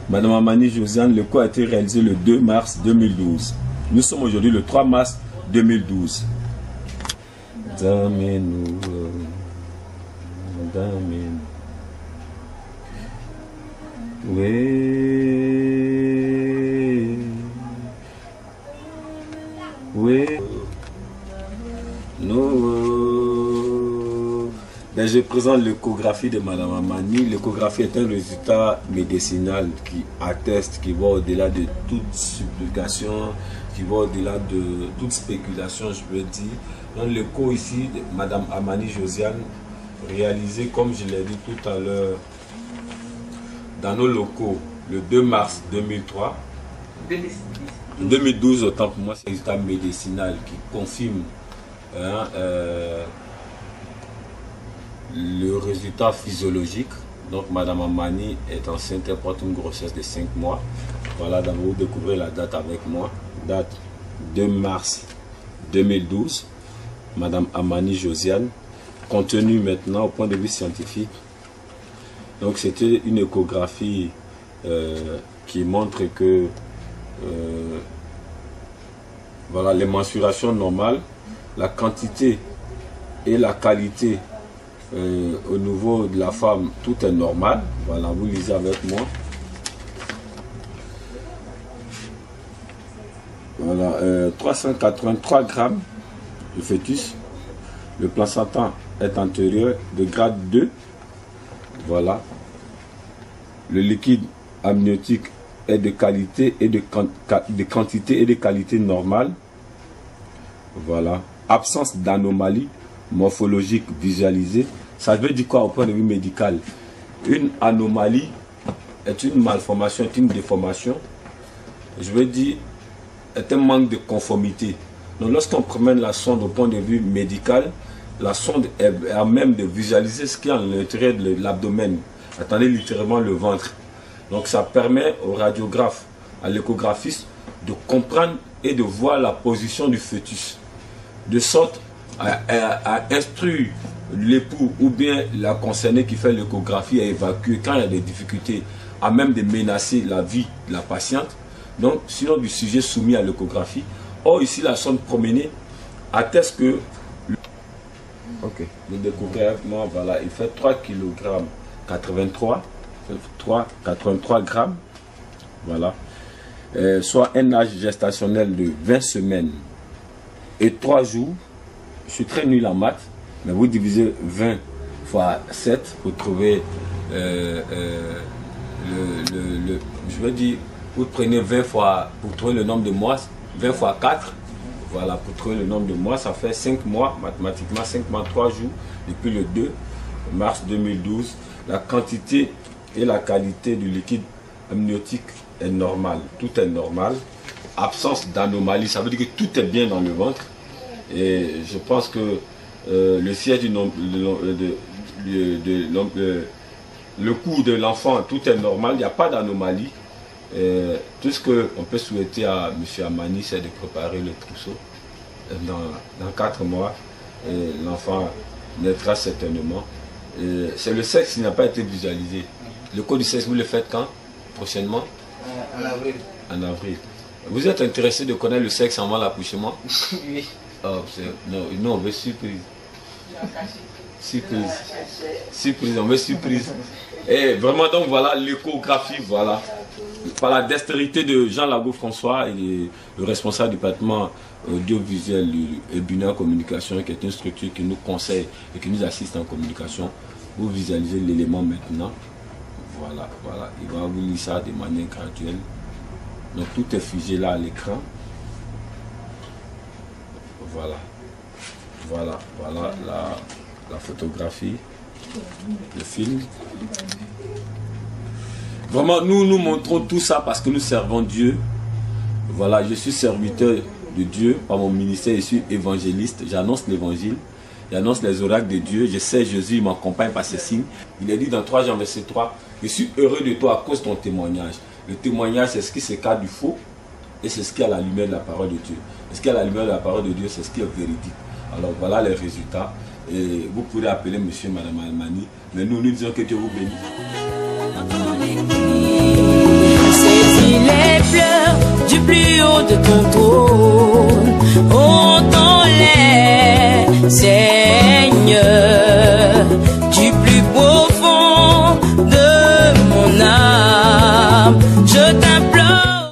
Madame Amani Josiane, le coup a été réalisé le 2 mars 2012. Nous sommes aujourd'hui le 3 mars 2012. Damez-nous. Damez-nous. Oui. Oui. Nous Ben, je présente l'échographie de Madame Amani. L'échographie est un résultat médicinal qui atteste, qui va au-delà de toute supplication, qui va au-delà de toute spéculation, je veux dire. Donc l'écho ici de Madame Amani Josiane, réalisé comme je l'ai dit tout à l'heure, dans nos locaux, le 2 mars 2003. 2012, autant pour moi, c'est un résultat médicinal qui confirme le résultat physiologique. Donc Madame Amani est enceinte, elle porte une grossesse de 5 mois. Voilà, d'abord vous découvrez la date avec moi. Date 2 mars 2012. Madame Amani Josiane. Contenu maintenant au point de vue scientifique. Donc c'était une échographie qui montre que voilà, les mensurations normales, la quantité et la qualité au niveau de la femme, tout est normal. Voilà, vous lisez avec moi. Voilà, 383 grammes de fœtus. Le placenta est antérieur de grade 2. Voilà. Le liquide amniotique est de qualité et de quantité et de qualité normale. Voilà. Absence d'anomalie morphologique visualisée. Ça veut dire quoi au point de vue médical? Une anomalie est une malformation, est une déformation. Je veux dire, est un manque de conformité. Donc lorsqu'on promène la sonde au point de vue médical, la sonde est à même de visualiser ce qu'il y a à l'intérieur de l'abdomen. Attendez littéralement le ventre. Donc ça permet au radiographe, à l'échographiste, de comprendre et de voir la position du fœtus. De sorte à instruire l'époux ou bien la concernée qui fait l'échographie à évacuer quand il y a des difficultés, à même de menacer la vie de la patiente. Donc sinon du sujet soumis à l'échographie. Or ici la sonde promenée atteste que vous découvrez avec moi, voilà, il fait 3 kg 83 grammes, voilà, soit un âge gestationnel de 20 semaines et 3 jours. Je suis très nul en maths, mais vous divisez 20 fois 7 pour trouver je veux dire, vous prenez 20 fois pour trouver le nombre de mois, 20 fois 4. Voilà, pour trouver le nombre de mois, ça fait 5 mois, mathématiquement 5 mois, 3 jours, depuis le 2 mars 2012. La quantité et la qualité du liquide amniotique est normale, tout est normal. Absence d'anomalie, ça veut dire que tout est bien dans le ventre. Et je pense que le siège du le cou de l'enfant, tout est normal, il n'y a pas d'anomalie. Tout ce qu'on peut souhaiter à M. Amani, c'est de préparer le trousseau. Dans 4 mois, l'enfant naîtra certainement. C'est le sexe qui n'a pas été visualisé. Le code du sexe, vous le faites quand? Prochainement? En avril. En avril. Vous êtes intéressé de connaître le sexe avant l'accouchement? Oui. Oh, non, on veut surprise. Surprise. Surprise, on veut surprise. Et vraiment, donc voilà l'échographie, voilà. Par la dextérité de Jean Lago-François, et le responsable du département audiovisuel et binaire communication, qui est une structure qui nous conseille et qui nous assiste en communication. Vous visualisez l'élément maintenant. Voilà, voilà. Il va vous lire ça de manière graduelle. Donc tout est figé là à l'écran. Voilà. Voilà, voilà la photographie, le film. Vraiment, nous montrons tout ça parce que nous servons Dieu. Voilà, je suis serviteur de Dieu par mon ministère, je suis évangéliste, j'annonce l'évangile, j'annonce les oracles de Dieu, je sais Jésus, il m'accompagne par ses signes. Il est dit dans 3 Jean verset 3, je suis heureux de toi à cause de ton témoignage. Le témoignage, c'est ce qui s'écarte du faux et c'est ce qui est à la lumière de la parole de Dieu. Et ce qui est à la lumière de la parole de Dieu, c'est ce qui est véridique. Alors voilà les résultats. Et vous pourrez appeler monsieur et madame Amani, mais nous disons que Dieu vous bénisse. Saisis les pleurs du plus haut de ton trône, entends-les, Seigneur, du plus profond de mon âme, je t'implore.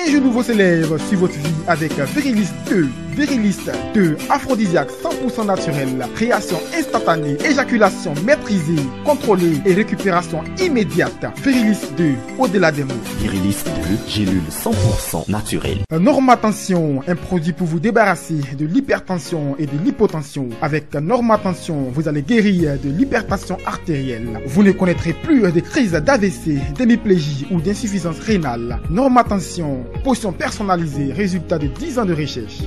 Un jeu nouveau s'élève sur votre vie avec Verilis 2. Verilis 2, aphrodisiaque 100% naturel, création instantanée, éjaculation maîtrisée, contrôlée et récupération immédiate. Verilis 2, au-delà des mots. Verilis 2, gélule 100% naturelle. Normatension, un produit pour vous débarrasser de l'hypertension et de l'hypotension. Avec Normatension, vous allez guérir de l'hypertension artérielle. Vous ne connaîtrez plus de crises d'AVC, d'hémiplégie ou d'insuffisance rénale. Normatension, potion personnalisée, résultat de 10 ans de recherche.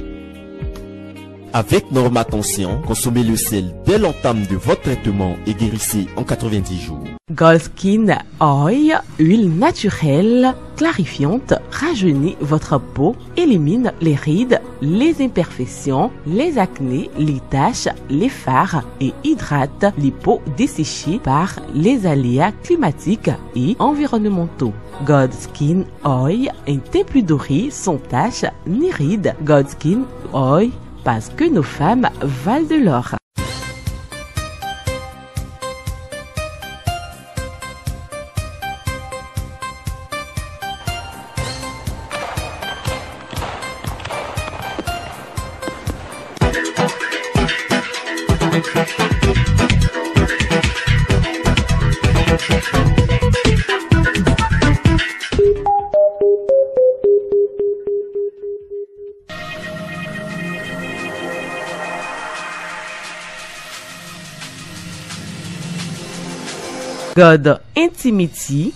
Avec Normatension, consommez le sel dès l'entame de votre traitement et guérissez en 90 jours. Gold Skin Oil, huile naturelle, clarifiante, rajeunit votre peau, élimine les rides, les imperfections, les acnés, les taches, les fards et hydrate les peaux desséchées par les aléas climatiques et environnementaux. Gold Skin Oil, un teint plus doré, sans taches ni rides. Gold Skin Oil, parce que nos femmes valent de l'or. God Intimity,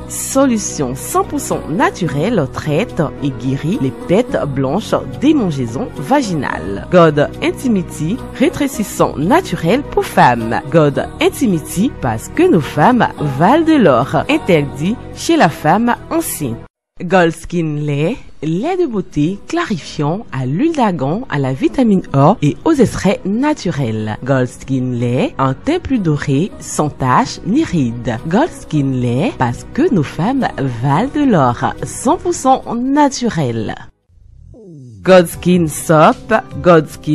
solution 100% naturelle, traite et guérit les pètes blanches, démangeaisons vaginales. God Intimity, rétrécissant naturel pour femmes. God Intimity, parce que nos femmes valent de l'or. Interdit chez la femme enceinte. Gold Skin lait de beauté, clarifiant, à l'huile d'argan, à la vitamine A et aux extraits naturels. Gold Skin lait, un teint plus doré, sans taches ni rides. Gold Skin lait, parce que nos femmes valent de l'or, 100% naturel. God Skin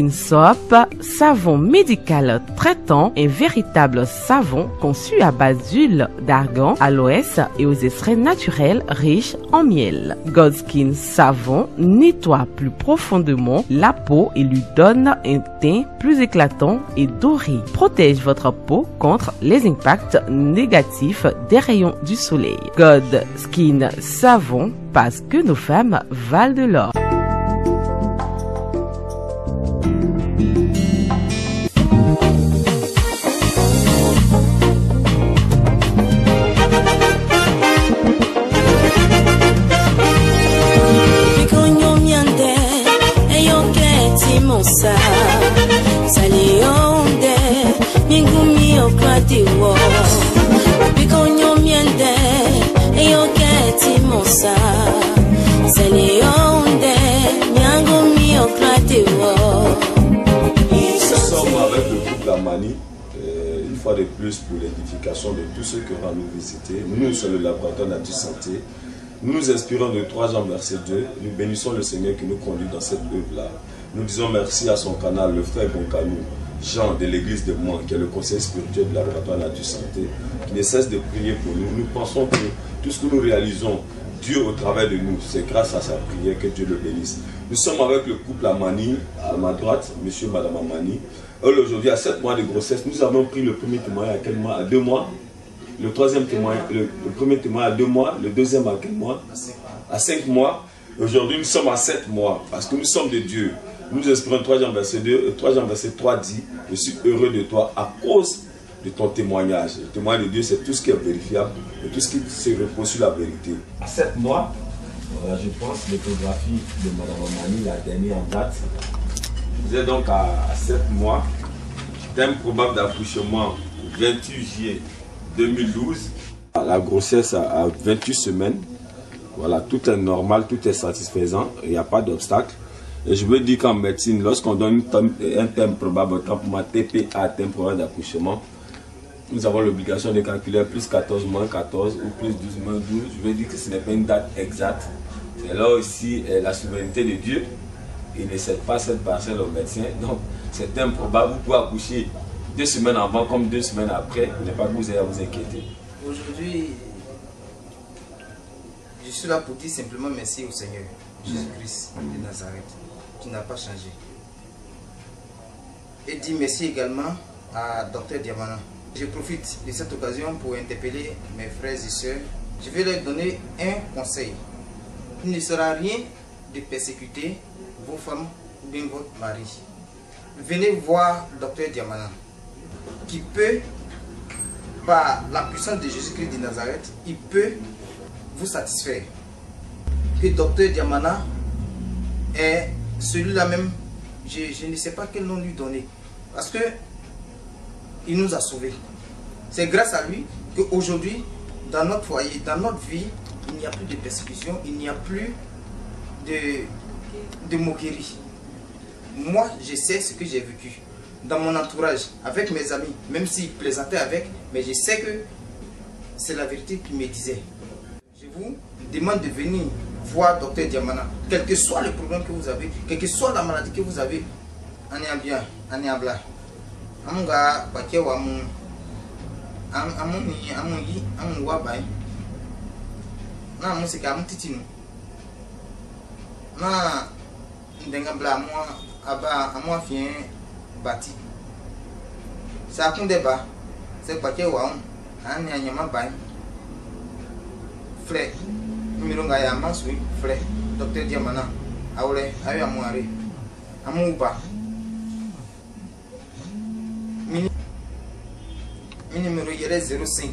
Soap, savon médical traitant, un véritable savon conçu à base d'huile d'argan, aloès et aux extraits naturels riches en miel. God Skin Savon nettoie plus profondément la peau et lui donne un teint plus éclatant et doré. Protège votre peau contre les impacts négatifs des rayons du soleil. God Skin Savon, parce que nos femmes valent de l'or. Une fois de plus pour l'édification de tous ceux qui auront nous visiter. Nous sommes le laboratoire Nature Santé. Nous nous inspirons de 3 Jean verset 2. Nous bénissons le Seigneur qui nous conduit dans cette œuvre-là. Nous disons merci à son canal, le frère Goncanou, Jean de l'église de Moine, qui est le conseil spirituel de la laboratoire Nature Santé, qui ne cesse de prier pour nous. Nous pensons que tout ce que nous réalisons, Dieu au travers de nous, c'est grâce à sa prière que Dieu le bénisse. Nous sommes avec le couple Amani, à ma droite, monsieur et madame Amani. Aujourd'hui, à 7 mois de grossesse, nous avons pris le premier témoin à quel mois? À 2 mois. Le troisième témoin, le premier témoin à 2 mois. Le deuxième à quel mois? À 5 mois. Aujourd'hui, nous sommes à 7 mois, parce que nous sommes de Dieu. Nous espérons 3 Jean verset 2, 3 Jean verset 3 dit, je suis heureux de toi à cause de ton témoignage. Le témoignage de Dieu, c'est tout ce qui est vérifiable et tout ce qui se repose sur la vérité. À 7 mois, voilà, je pense l'échographie de Mme Amani, la dernière en date. Vous êtes donc à 7 mois, thème probable d'accouchement 28 juillet 2012. La grossesse à 28 semaines, voilà, tout est normal, tout est satisfaisant, il n'y a pas d'obstacle. Et je veux dire qu'en médecine, lorsqu'on donne un thème probable, autrement TPA, thème probable d'accouchement, nous avons l'obligation de calculer plus 14 moins 14 ou plus 12 moins 12. Je veux dire que ce n'est pas une date exacte. C'est là aussi la souveraineté de Dieu. Il ne cède pas cette parcelle au médecin. Donc c'est improbable. Vous pouvez accoucher 2 semaines avant comme 2 semaines après. Il n'est pas que vous ayez à vous inquiéter. Aujourd'hui, Je suis là pour dire simplement merci au Seigneur, Jésus-Christ de Nazareth, qui n'a pas changé. Et dire merci également à Dr Diamana. Je profite de cette occasion pour interpeller mes frères et sœurs. Je vais leur donner un conseil. Il ne sera rien de persécuter vos femmes ou bien votre mari. Venez voir Dr Diamana, qui peut, par la puissance de Jésus-Christ de Nazareth, il peut vous satisfaire. Que Dr Diamana est celui-là même, je ne sais pas quel nom lui donner, parce que il nous a sauvés. C'est grâce à lui qu'aujourd'hui, dans notre foyer, dans notre vie, il n'y a plus de persécution, il n'y a plus de moquerie. Moi, je sais ce que j'ai vécu dans mon entourage, avec mes amis, même s'ils plaisantaient avec, mais je sais que c'est la vérité qu'ils me disaient. Je vous demande de venir voir Dr Diamana, quel que soit le problème que vous avez, quelle que soit la maladie que vous avez, on est bien, on est blanc. Amunga paquet wa amun yi amun wa bai na amun sika amun titinu na ndenga bla moi aba amun fien bati sa kun deba c'est paquet wa an ya nyama bai frère numéro nga ya mansui frère Dr Diamana awle ayo amun are amun uba. Mon numéro est 05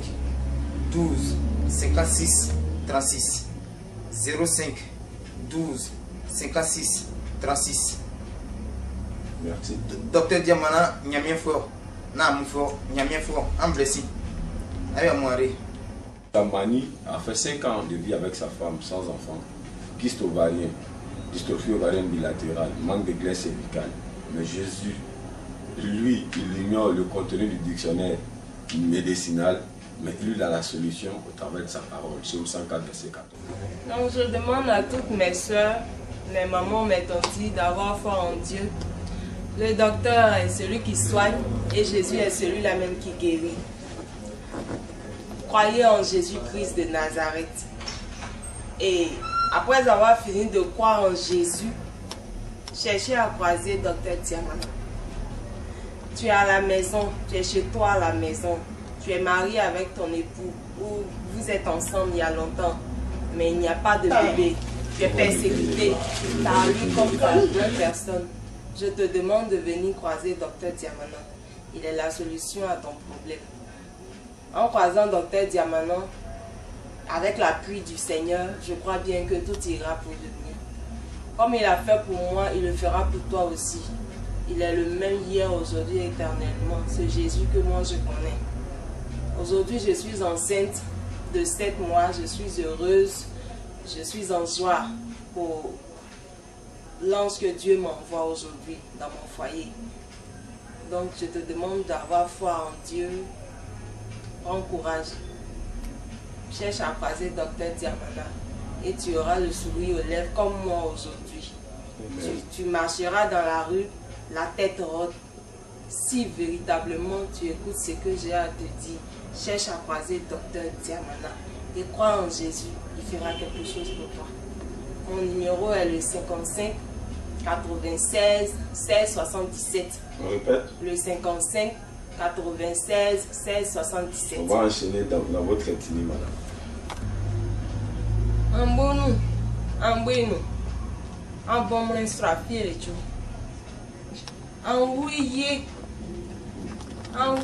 12 56 36. 05 12 56 36. Merci. Dr Diamana, Nyamien Fort. Nam Fort, Nyamien Fort, en blessé. Aïe, moi, Tamani a fait 5 ans de vie avec sa femme sans enfant. Kyste ovarien, dystrophie ovarienne bilatérale, manque de glaise cervicale. Mais Jésus, lui, il ignore le contenu du dictionnaire médicinal, mais il a la solution au travers de sa parole. Psaume 104, verset 14. Donc je demande à toutes mes soeurs, mes mamans, mes tantes d'avoir foi en Dieu. Le docteur est celui qui soigne et Jésus est celui-là même qui guérit. Croyez en Jésus-Christ de Nazareth. Et après avoir fini de croire en Jésus, cherchez à croiser Dr Diamana. Tu es à la maison, tu es chez toi à la maison, tu es marié avec ton époux ou vous êtes ensemble il y a longtemps, mais il n'y a pas de bébé, tu es persécuté par lui comme par d'autres personnes. Je te demande de venir croiser Dr Diamana. Il est la solution à ton problème. En croisant Dr Diamana, avec l'appui du Seigneur, je crois bien que tout ira pour le mieux. Comme il a fait pour moi, il le fera pour toi aussi. Il est le même hier, aujourd'hui, éternellement. C'est Jésus que moi je connais. Aujourd'hui, je suis enceinte de 7 mois. Je suis heureuse. Je suis en joie pour l'ange que Dieu m'envoie aujourd'hui dans mon foyer. Donc, je te demande d'avoir foi en Dieu. Prends courage. Cherche à croiser Dr Diamana. Et tu auras le sourire aux lèvres comme moi aujourd'hui. Tu marcheras dans la rue, la tête haute. Si véritablement tu écoutes ce que j'ai à te dire, cherche à croiser Dr Diamana et crois en Jésus, il fera quelque chose pour toi. Mon numéro est le 55 96 16 77. On répète. Le 55 96 16 77. On va enchaîner dans votre ethnie, madame. Un bon nous, un bon nous, un bon ministre à pied et tout. Un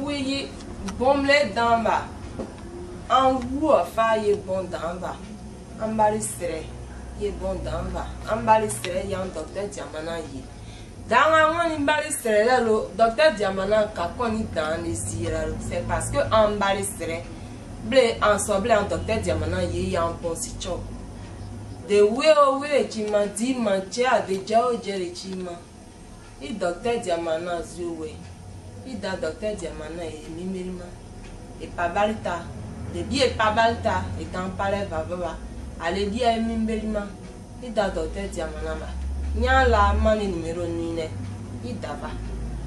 oui, bon blé d'en bas. Un goût à faire bon d'en bas. Un balistret, il est bon d'en bas. Un balistret, il y a un docteur Diamana. Dans un balistret, le docteur Diamana, quand on est dans les yeux, c'est parce que un balistret, blé en soble, un docteur Diamana, il y a un bon sitio. De oui, tu m'as dit, mancher à déjà au Jerichima. Et docteur Diamana Zoué. Il da docteur Diamana et Mimilma. Et pas balta. De bien pas balta. Et tant pas les vavava. Allez dire à Mimilma. Il da docteur Diamana. Nya la mani numéro nine. Il dava.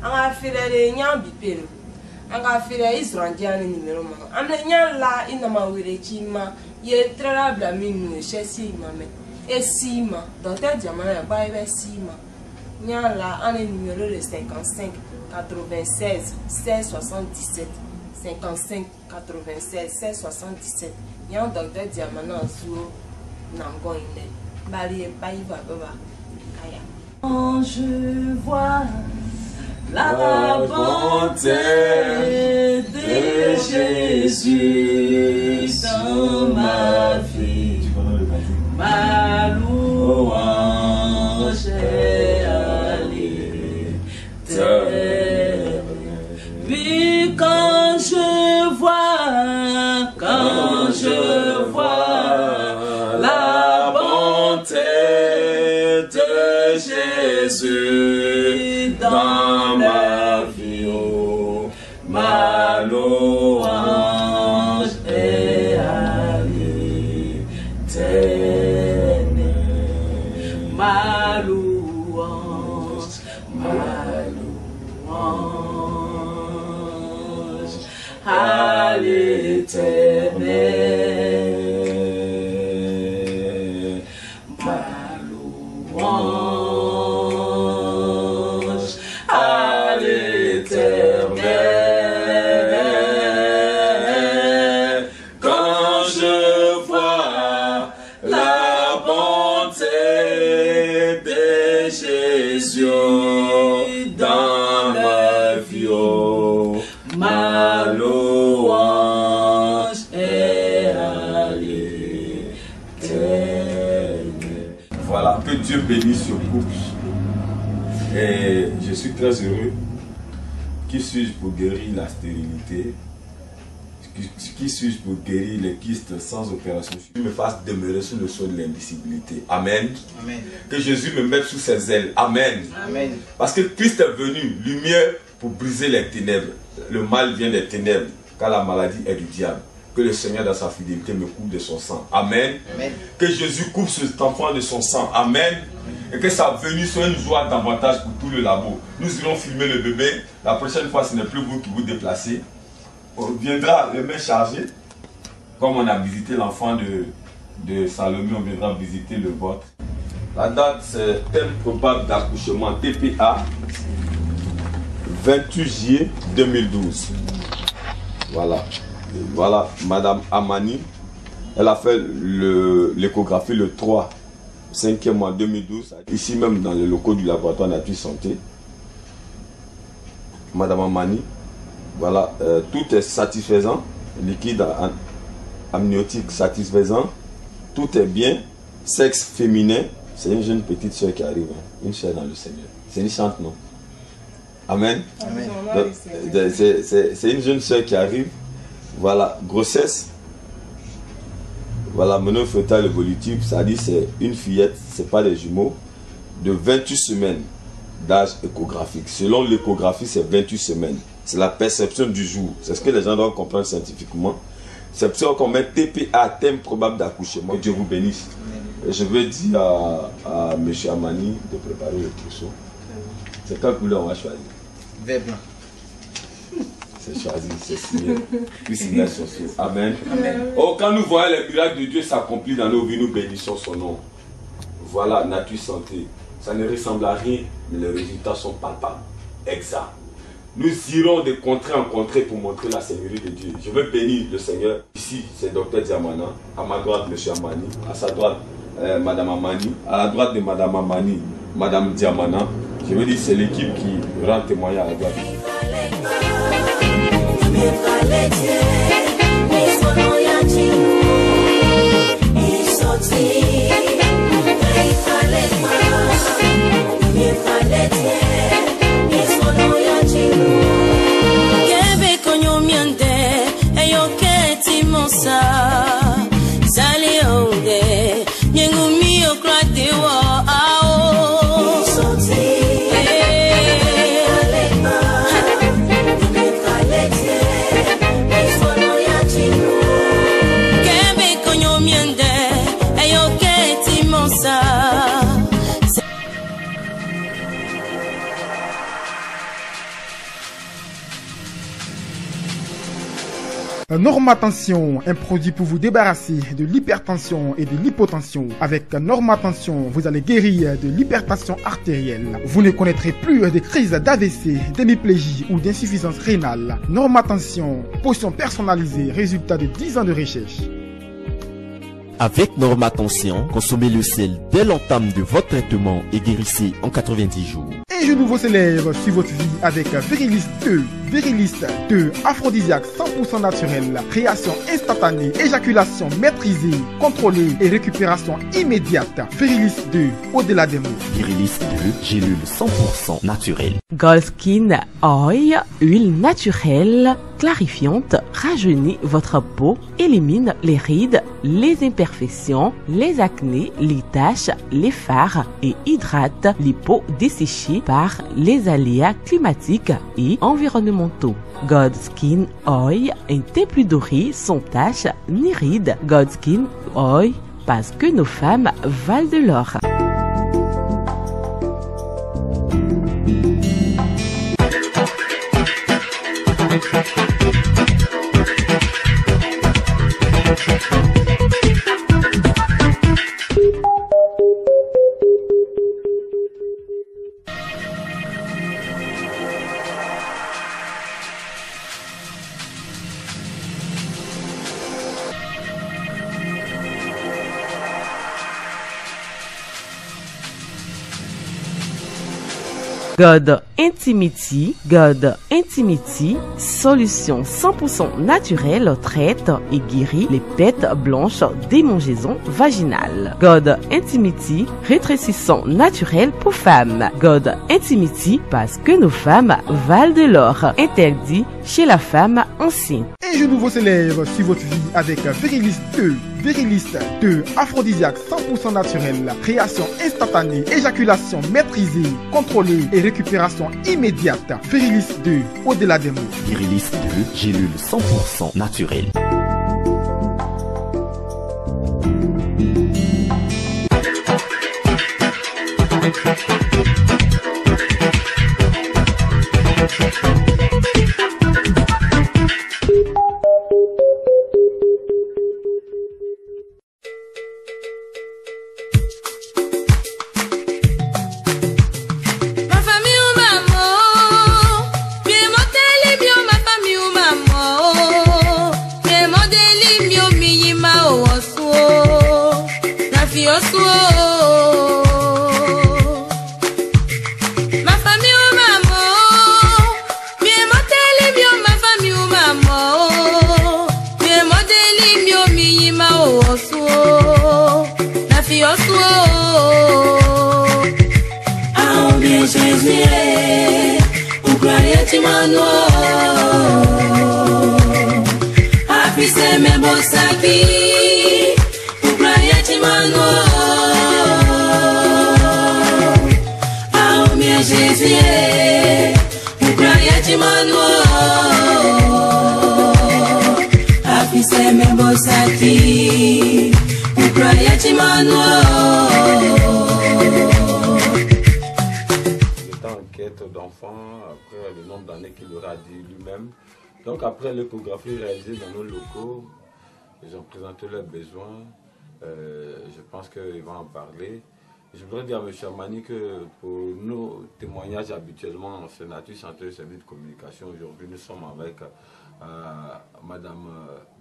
On a fait les nya bipero. On a fait les israndiens numéro man. On a nya la inama wirechima. Il est très rapide à minuit chez Sima. Et Sima, docteur Diamana, il y a Sima. Il y a là un numéro de 55 96 16 77. 55 96 16 77. Il y a un docteur Diamana sur Nangoine. Bali et Baïva Baba. Quand je vois la bonté de Jésus dans ma vie, ma louange est à l'éternel. Puis quand je vois la bonté de Jésus dans ma vie, oh, ma louange est à l'éternel. Ma louange à l'éternel. Ma louange à l'éternel. Quand je vois la bonté de Jésus dans ma vie, oh, ma louange est à l'éternel. Voilà, que Dieu bénisse ce couple. Et je suis très heureux. Qui suis-je pour guérir la stérilité? Qui suis-je pour guérir les kystes sans opération? Que me fasse demeurer sous le sol de l'indicibilité. Amen. Amen. Que Jésus me mette sous ses ailes. Amen. Amen. Parce que Christ est venu, lumière pour briser les ténèbres. Le mal vient des ténèbres, car la maladie est du diable. Que le Seigneur dans sa fidélité me couvre de son sang. Amen. Amen. Que Jésus couvre cet enfant de son sang. Amen. Et que sa venue soit une joie davantage pour tout le labo. Nous irons filmer le bébé. La prochaine fois, ce n'est plus vous qui vous déplacez. On viendra les mains chargées. Comme on a visité l'enfant de Salomé, on viendra visiter le vôtre. La date, c'est thème probable d'accouchement TPA, 28 juillet 2012. Voilà. Voilà, Madame Amani, elle a fait l'échographie le 3, 5e mois 2012, ici même dans les locaux du laboratoire Nature Santé. Madame Amani, voilà, tout est satisfaisant, liquide amniotique satisfaisant, tout est bien, sexe féminin, c'est une jeune petite soeur qui arrive, hein, une soeur dans le Seigneur. C'est une chante, non? Amen. Amen. C'est une jeune soeur qui arrive. Voilà, grossesse. Voilà, meneur fœtal évolutif, ça dit c'est une fillette, c'est pas des jumeaux, de 28 semaines d'âge échographique. Selon l'échographie, c'est 28 semaines. C'est la perception du jour. C'est ce que les gens doivent comprendre scientifiquement. C'est pour ça qu'on met TPA, thème probable d'accouchement. Que Dieu vous bénisse. Et je veux dire à M. Amani de préparer le trousseau. C'est quelle couleur on va choisir? Vert blanc. C'est choisi, c'est signé. Puis signer son sceau. Amen. Amen. Oh, quand nous voyons les miracles de Dieu s'accomplir dans nos vies, nous bénissons son nom. Voilà, Nature Santé. Ça ne ressemble à rien, mais les résultats sont palpables, exacts. Nous irons de contrée en contrée pour montrer la Seigneurie de Dieu. Je veux bénir le Seigneur. Ici, c'est Dr Diamana. À ma droite, M. Amani. À sa droite, Madame Amani. À la droite de Madame Amani, Madame Diamana. Je veux dire, c'est l'équipe qui rend témoignage à la droite. Normatension, un produit pour vous débarrasser de l'hypertension et de l'hypotension. Avec Normatension, vous allez guérir de l'hypertension artérielle. Vous ne connaîtrez plus de crises d'AVC, d'hémiplégie ou d'insuffisance rénale. Normatension, potion personnalisée, résultat de 10 ans de recherche. Avec Normatension, consommez le sel dès l'entame de votre traitement et guérissez en 90 jours. Un genou nouveau s'élève sur votre vie avec Virilis 2. Virilis 2, aphrodisiaque 100% naturel, création instantanée, éjaculation maîtrisée, contrôlée et récupération immédiate. Virilis 2, au-delà des mots. Virilis 2, gélule 100% naturelle. Gold Skin Oil, huile naturelle, clarifiante, rajeunit votre peau, élimine les rides, les imperfections, les acnés, les taches, les fards et hydrate les peaux desséchées par les aléas climatiques et environnementaux. God Skin Oil, un teint plus doré, sans taches ni rides. God Skin Oil, parce que nos femmes valent de l'or. God Intimity, solution 100% naturelle, traite et guérit les pètes blanches, démangeaisons vaginales. God Intimity, rétrécissant naturel pour femmes. God Intimity, parce que nos femmes valent de l'or. Interdit chez la femme enceinte. Un genou nouveau s'élève sur votre vie avec Virilis 2. Virilis 2, aphrodisiaque 100% naturel, création instantanée, éjaculation maîtrisée, contrôlée et récupération immédiate. Virilis 2, au-delà des mots. Virilis 2, gélule 100% naturelle. Donc après l'échographie réalisée dans nos locaux, ils ont présenté leurs besoins. Je pense qu'ils vont en parler. Je voudrais dire à M. Amani que pour nos témoignages habituellement en Sénatus, centre de service de communication, aujourd'hui nous sommes avec Madame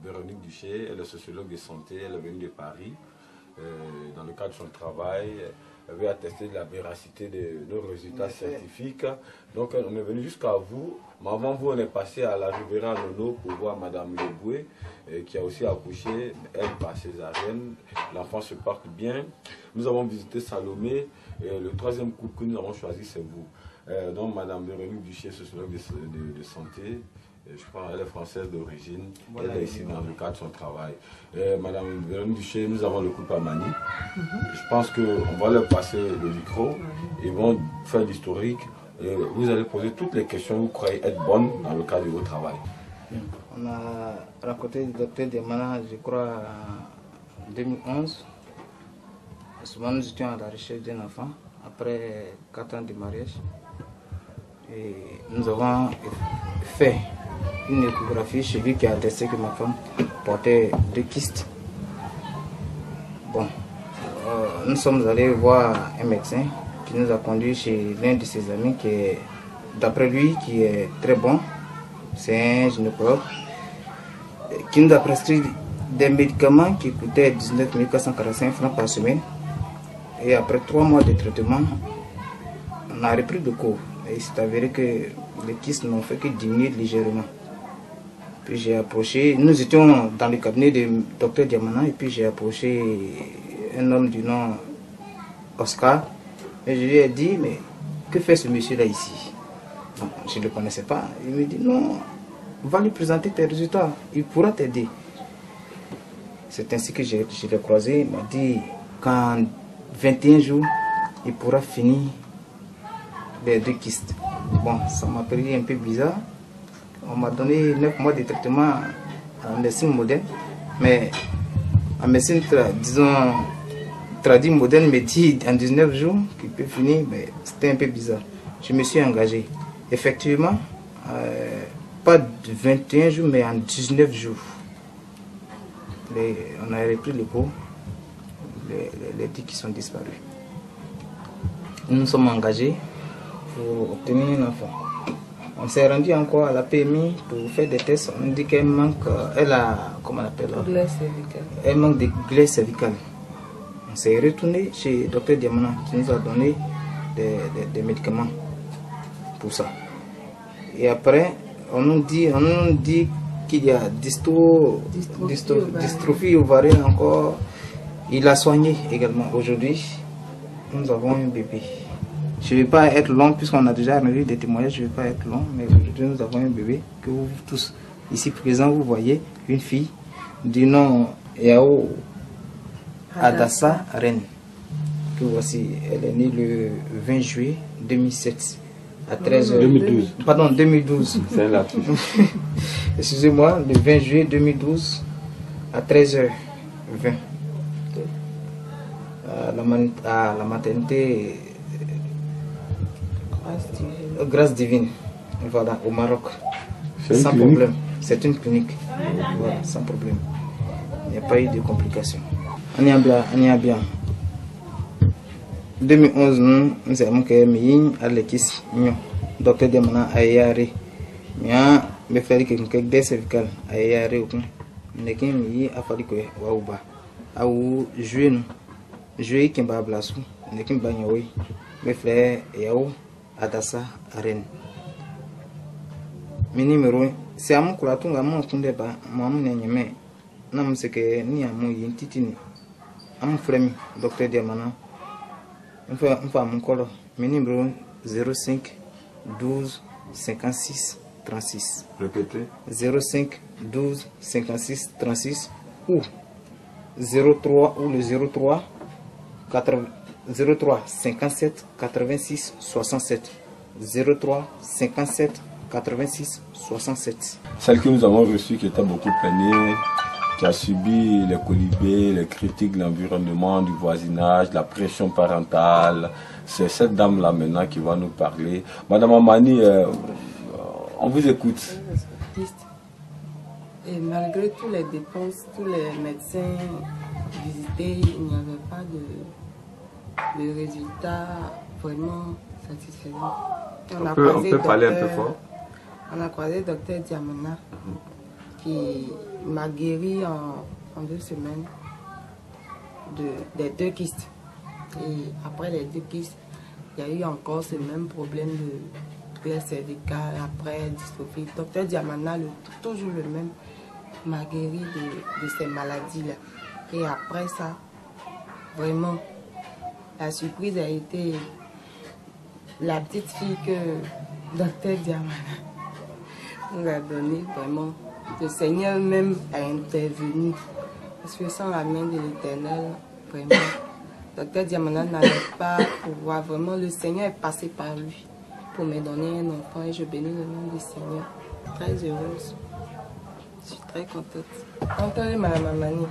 Véronique Duché, elle est sociologue de santé, elle est venue de Paris. Dans le cadre de son travail, elle veut attester de la véracité de nos résultats scientifiques. Donc on est venu jusqu'à vous. Mais avant vous, on est passé à la Riviera Nono pour voir Madame Leboué, qui a aussi accouché, elle par césarienne. L'enfant se porte bien. Nous avons visité Salomé. Et le troisième couple que nous avons choisi, c'est vous. Donc Madame Véronique Duché, sociologue de santé. Je crois qu'elle est française d'origine. Voilà, elle est ici dans le cadre de son travail. Madame Véronique Duché, nous avons le couple Amani. Je pense qu'on va leur passer le micro. Ils vont faire l'historique. Vous allez poser toutes les questions que vous croyez être bonnes dans le cadre de votre travail. On a rencontré le docteur Diamana, je crois, en 2011. Souvent, nous étions à la recherche d'un enfant après 4 ans de mariage. Et nous avons fait une échographie chez lui qui a attesté que ma femme portait 2 kystes. Bon, nous sommes allés voir un médecin qui nous a conduit chez l'un de ses amis qui est, d'après lui, qui est très bon. C'est un gynécologue qui nous a prescrit des médicaments qui coûtaient 19 445 francs par semaine. Et après 3 mois de traitement, on a repris le cours. Et il s'est avéré que les kystes n'ont fait que diminuer légèrement. Puis j'ai approché, nous étions dans le cabinet du docteur Diamana, et puis j'ai approché un homme du nom Oscar. Et je lui ai dit, mais que fait ce monsieur-là ici? Bon, je ne le connaissais pas. Il me dit, non, va lui présenter tes résultats, il pourra t'aider. C'est ainsi que je l'ai croisé. Il m'a dit qu'en 21 jours, il pourra finir les 2 kystes. Bon, ça m'a paru un peu bizarre. On m'a donné 9 mois de traitement en médecine moderne, mais en médecine, disons, tradit moderne me dit en 19 jours qu'il peut finir, mais c'était un peu bizarre. Je me suis engagé. Effectivement, pas de 21 jours, mais en 19 jours. On a repris le cours, les 10 qui sont disparus. Nous nous sommes engagés pour obtenir un enfant. On s'est rendu encore à la PMI pour faire des tests. On dit qu'elle manque, elle a, comment on appelle, elle manque de glaise cervicale. On s'est retourné chez le docteur Diamana qui nous a donné des médicaments pour ça. Et après, on nous dit qu'il y a dystrophie ovarienne encore. Il a soigné également. Aujourd'hui, nous avons un bébé. Je ne vais pas être long puisqu'on a déjà rendu des témoignages, je ne vais pas être long, mais aujourd'hui nous avons un bébé que vous tous ici présents, vous voyez, une fille du nom Yao Adassa Ren. Que voici, elle est née le 20 juillet 2007 à 13h. 2012. Pardon, 2012. C'est un lapsus. Excusez-moi, le 20 juillet 2012 à 13h20. À la maternité Grâce divine, voilà, au Maroc, sans problème. C'est une clinique, voilà, sans problème. Il n'y a pas eu de complications. On y a bien. 2011, nous avons fait l'équipe, docteur Diamana a yare, mais fait que des cervicales a yare, mais qui a fallu que Waouba, a joué qui m'a blasou, mais qui m'a bagné, mes frères Yao Adassa Aren. Mes numéros, c'est à mon couraton, à mon compte de bas, mon nom, non, c'est que ni à mon yintitini. À mon frère, docteur Diamana, enfin mon color, mes numéros 05 12 56 36. Répétez. 05 12 56 36 ou 03 ou le 03 57 86 67. 03 57 86 67. Celle que nous avons reçue qui était beaucoup peinée, qui a subi les colibés, les critiques de l'environnement, du voisinage, la pression parentale. C'est cette dame-là maintenant qui va nous parler. Madame Amani, on vous écoute. Et malgré toutes les dépenses, tous les médecins visités, il n'y avait pas de résultat vraiment satisfaisant. On peut parler un peu fort. On a croisé le docteur Diamana qui m'a guéri en 2 semaines des 2 kystes. Et après les 2 kystes, il y a eu encore ce même problème de glaise cervicale, après dystrophie. Docteur Diamana, toujours le même, m'a guéri de ces maladies-là. Et après ça, vraiment, la surprise a été la petite fille que docteur Diamana nous a donnée. Vraiment, le Seigneur même a intervenu. Parce que sans la main de l'Éternel, vraiment, docteur Diamana n'allait pas pouvoir. Vraiment, le Seigneur est passé par lui pour me donner un enfant et je bénis le nom du Seigneur. Très heureuse. Je suis très contente. Entendez, Madame Amani.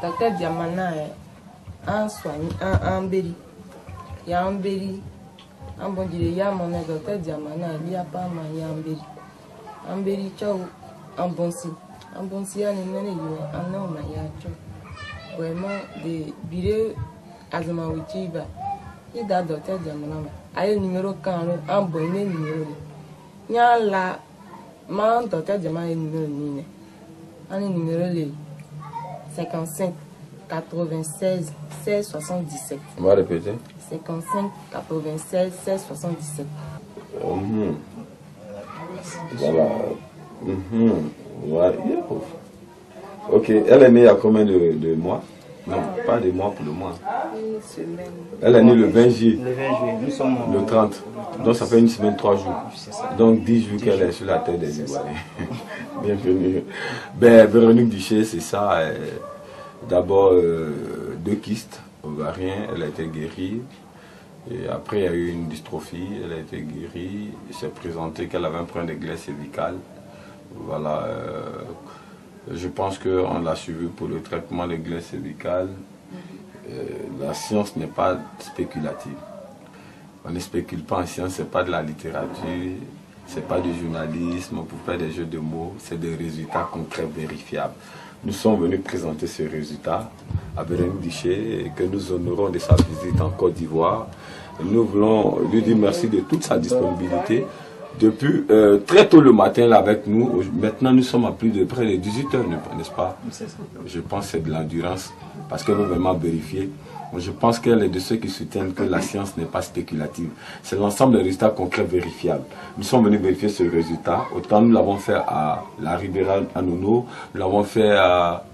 Docteur Diamana est un soignant, un béli. Il y a un béli. Un bon Dieu, il y a mon docteur Diamana, il n'y a pas un béli. Vraiment, des billets à Zamawichiba. Il y a docteur Diamana. Aïe numéro 40, un bonnet numéro. Il y a la main docteur Diamana numéro 9. Un numéro 55 96 16 77. On va répéter. 55 96 16 77. Voilà. Ouais. Ok, elle est née à combien de mois? Non, pas de mois pour le mois. Elle est née le 20 juillet. Le 20 juillet, nous sommes le 30. Donc ça fait une semaine, 3 jours. Donc 10 jours qu'elle est sur la terre des Ivoiriens. Bienvenue. Ben, Véronique Duché, c'est ça. D'abord, 2 kystes ovariens, elle a été guérie. Et après, il y a eu une dystrophie, elle a été guérie. Il s'est présenté qu'elle avait un problème de glaise cervicale. Voilà. Je pense qu'on l'a suivi pour le traitement de glaise cervicale. La science n'est pas spéculative. On ne spécule pas en science, ce n'est pas de la littérature, ce n'est pas du journalisme, on peut faire des jeux de mots, c'est des résultats concrets, vérifiables. Nous sommes venus présenter ce résultat à Véronique Duché et que nous honorons de sa visite en Côte d'Ivoire. Nous voulons lui dire merci de toute sa disponibilité. Depuis très tôt le matin là avec nous, maintenant nous sommes à plus de près de 18 heures, n'est-ce pas? Je pense que c'est de l'endurance parce qu'elle veut vraiment vérifier. Je pense qu'elle est de ceux qui soutiennent que la science n'est pas spéculative. C'est l'ensemble des résultats concrets vérifiables. Nous sommes venus vérifier ce résultat. Autant nous l'avons fait à la Ribérale à Nono, nous l'avons fait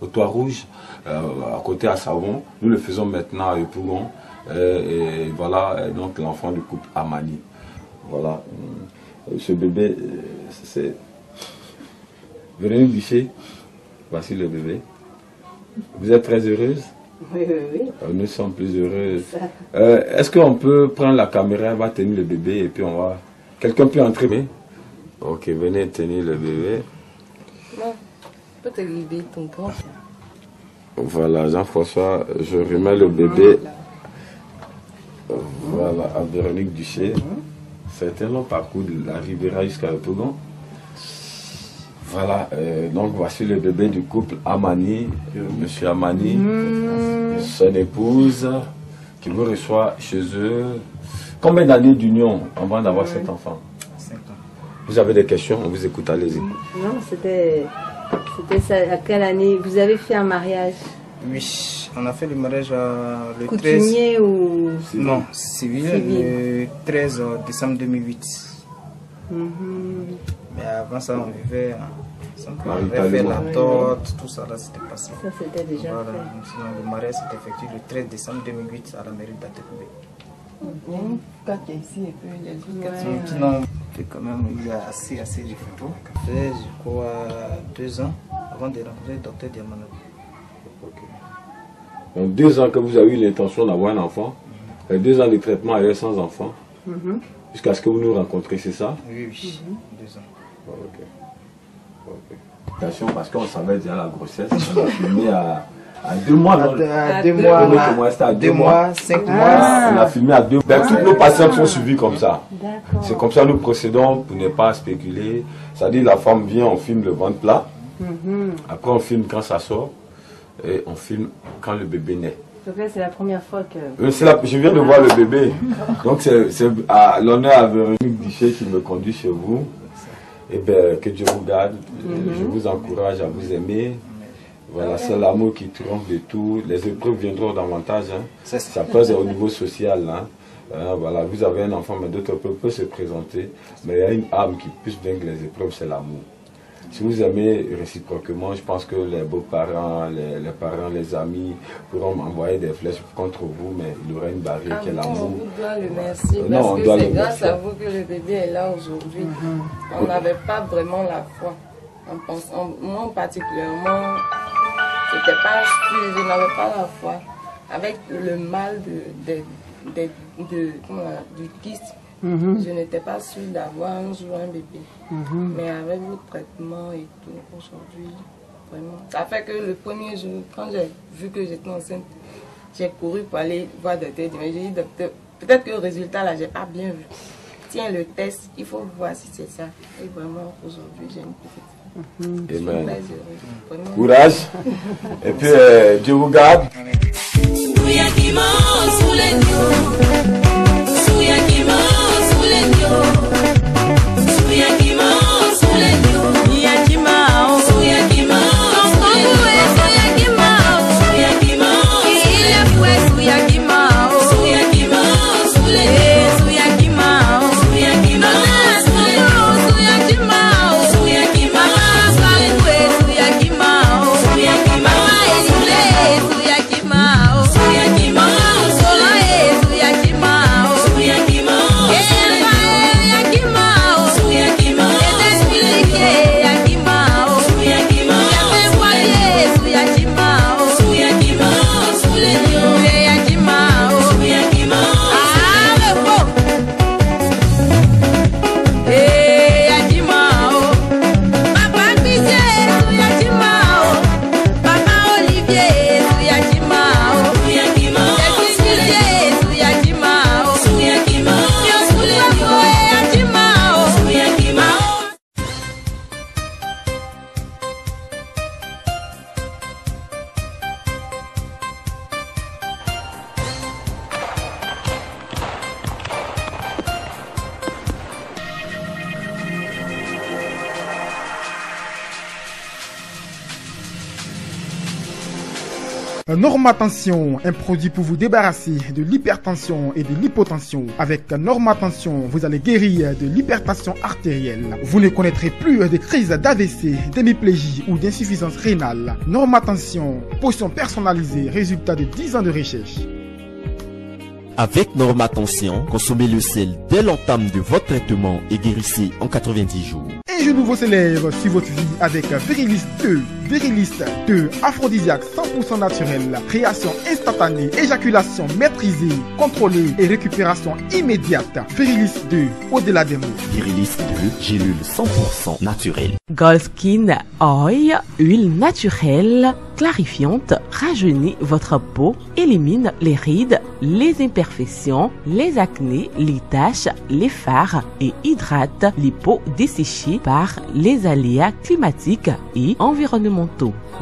au Toit Rouge, à côté à Savon. Nous le faisons maintenant à Epougon. Et voilà, donc l'enfant du couple Amani. Voilà. Ce bébé, c'est Véronique Duché. Voici le bébé. Vous êtes très heureuse? Oui, oui, oui. Nous sommes plus heureuses. Est-ce qu'on peut prendre la caméra, elle va tenir le bébé et puis on va... Quelqu'un peut entrer? Ok, venez tenir le bébé. Non, peut te guider ton grand. Voilà, Jean-François, je remets le bébé. Voilà, à Véronique Duché. C'est un long parcours de la Ribéra jusqu'à Epougon. Voilà, donc voici le bébé du couple Amani, monsieur Amani, son épouse, qui vous reçoit chez eux. Combien d'années d'union avant d'avoir cet enfant? 5 ans. Vous avez des questions? On vous écoute, allez-y. Non, c'était ça. À quelle année? Vous avez fait un mariage? Oui, on a fait le mariage le coutumier 13... ou... Non, civil, le 13 décembre 2008. Mais avant ça, on vivait... On avait fait la torte, tout ça, là, c'était passé. Ça, c'était déjà voilà. fait. Sinon, le mariage s'est effectué le 13 décembre 2008 à la mairie d'Atekoubé. Il y a une carte ici et puis il y a une carte. Sinon, quand même, il y a assez de photos. Ça fait, je crois, 2 ans avant de rencontrer le docteur Diamana. Donc 2 ans que vous avez eu l'intention d'avoir un enfant, 2 ans de traitement ailleurs sans enfant, jusqu'à ce que vous nous rencontrez, c'est ça? Oui, oui, 2 ans. Ok. Attention, parce qu'on savait déjà la grossesse, on a filmé à 2 mois. À 2 mois, c'était à 2 mois, 5 mois. On a filmé à 2 mois. Toutes nos patients sont suivis comme ça. C'est comme ça que nous procédons pour ne pas spéculer. C'est-à-dire la femme vient, on filme le ventre plat. Après on filme quand ça sort. Et on filme quand le bébé naît. C'est la première fois que... Je viens de voir le bébé. Donc c'est à l'honneur à Véronique Duché qui me conduit chez vous. Et bien, que Dieu vous garde. Je vous encourage à vous aimer. Voilà, c'est l'amour qui triomphe de tout. Les épreuves viendront davantage. Hein. Ça pèse au niveau social. Hein. Voilà, vous avez un enfant, mais d'autres peuvent se présenter. Mais il y a une âme qui puisse vaincre les épreuves, c'est l'amour. Si vous aimez réciproquement, je pense que les beaux-parents, les parents, les amis pourront envoyer des flèches contre vous, mais il y aura une barrière qui est l'amour. On doit le remercier parce que c'est grâce à vous que le bébé est là aujourd'hui. On n'avait pas vraiment la foi. Moi particulièrement, c'était pas sûr, je n'avais pas la foi. Avec le mal du kyste, je n'étais pas sûre d'avoir un jour un bébé. Mais avec vos traitements et tout, aujourd'hui, vraiment. Ça fait que le premier jour, quand j'ai vu que j'étais enceinte, j'ai couru pour aller voir le docteur. J'ai dit, docteur, peut-être que le résultat là, j'ai pas bien vu. tiens le test, il faut voir si c'est ça. Et vraiment, aujourd'hui, j'ai une petite. Amen. Courage. Et puis, Dieu vous garde. Normatension, un produit pour vous débarrasser de l'hypertension et de l'hypotension. Avec Normatension, vous allez guérir de l'hypertension artérielle. Vous ne connaîtrez plus de crises d'AVC, d'hémiplégie ou d'insuffisance rénale. Normatension, potion personnalisée, résultat de 10 ans de recherche. Avec Normatension, consommez le sel dès l'entame de votre traitement et guérissez en 90 jours. Un jeu nouveau s'élève sur votre vie avec Virilis 2. Virilis 2, aphrodisiaque 100% naturel, création instantanée, éjaculation maîtrisée, contrôlée et récupération immédiate. Virilis 2, au-delà des mots. Virilis 2, gélule 100% naturelle. Gold Skin Oil, huile naturelle, clarifiante, rajeunit votre peau, élimine les rides, les imperfections, les acnés, les taches, les fards et hydrate les peaux desséchées par les aléas climatiques et environnementaux.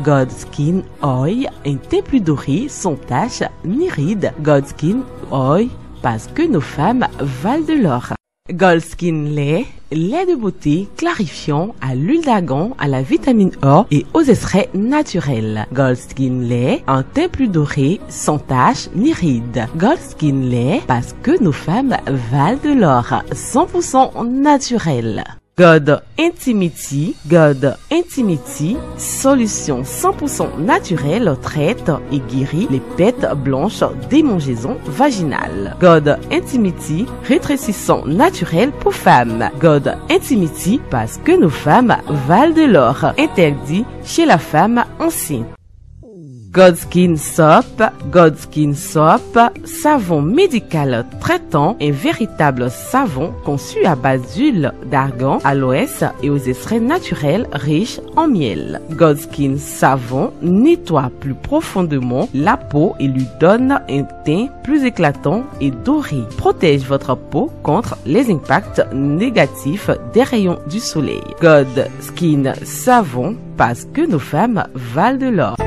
Gold Skin Oil, un teint plus doré, sans taches ni rides. Gold Skin Oil, parce que nos femmes valent de l'or. Gold Skin lait, lait de beauté clarifiant à l'huile d'argan, à la vitamine E et aux extraits naturels. Gold Skin lait, un teint plus doré, sans taches ni rides. Gold Skin lait, parce que nos femmes valent de l'or, 100% naturel. God Intimity, solution 100% naturelle, traite et guérit les pètes blanches, démangeaisons vaginales. God Intimity, rétrécissant naturel pour femmes. God Intimity, parce que nos femmes valent de l'or, interdit chez la femme enceinte. God Skin Soap, savon médical traitant, un véritable savon conçu à base d'huile d'argan, aloès et aux extraits naturels riches en miel. God Skin savon nettoie plus profondément la peau et lui donne un teint plus éclatant et doré. Protège votre peau contre les impacts négatifs des rayons du soleil. God Skin savon, parce que nos femmes valent de l'or.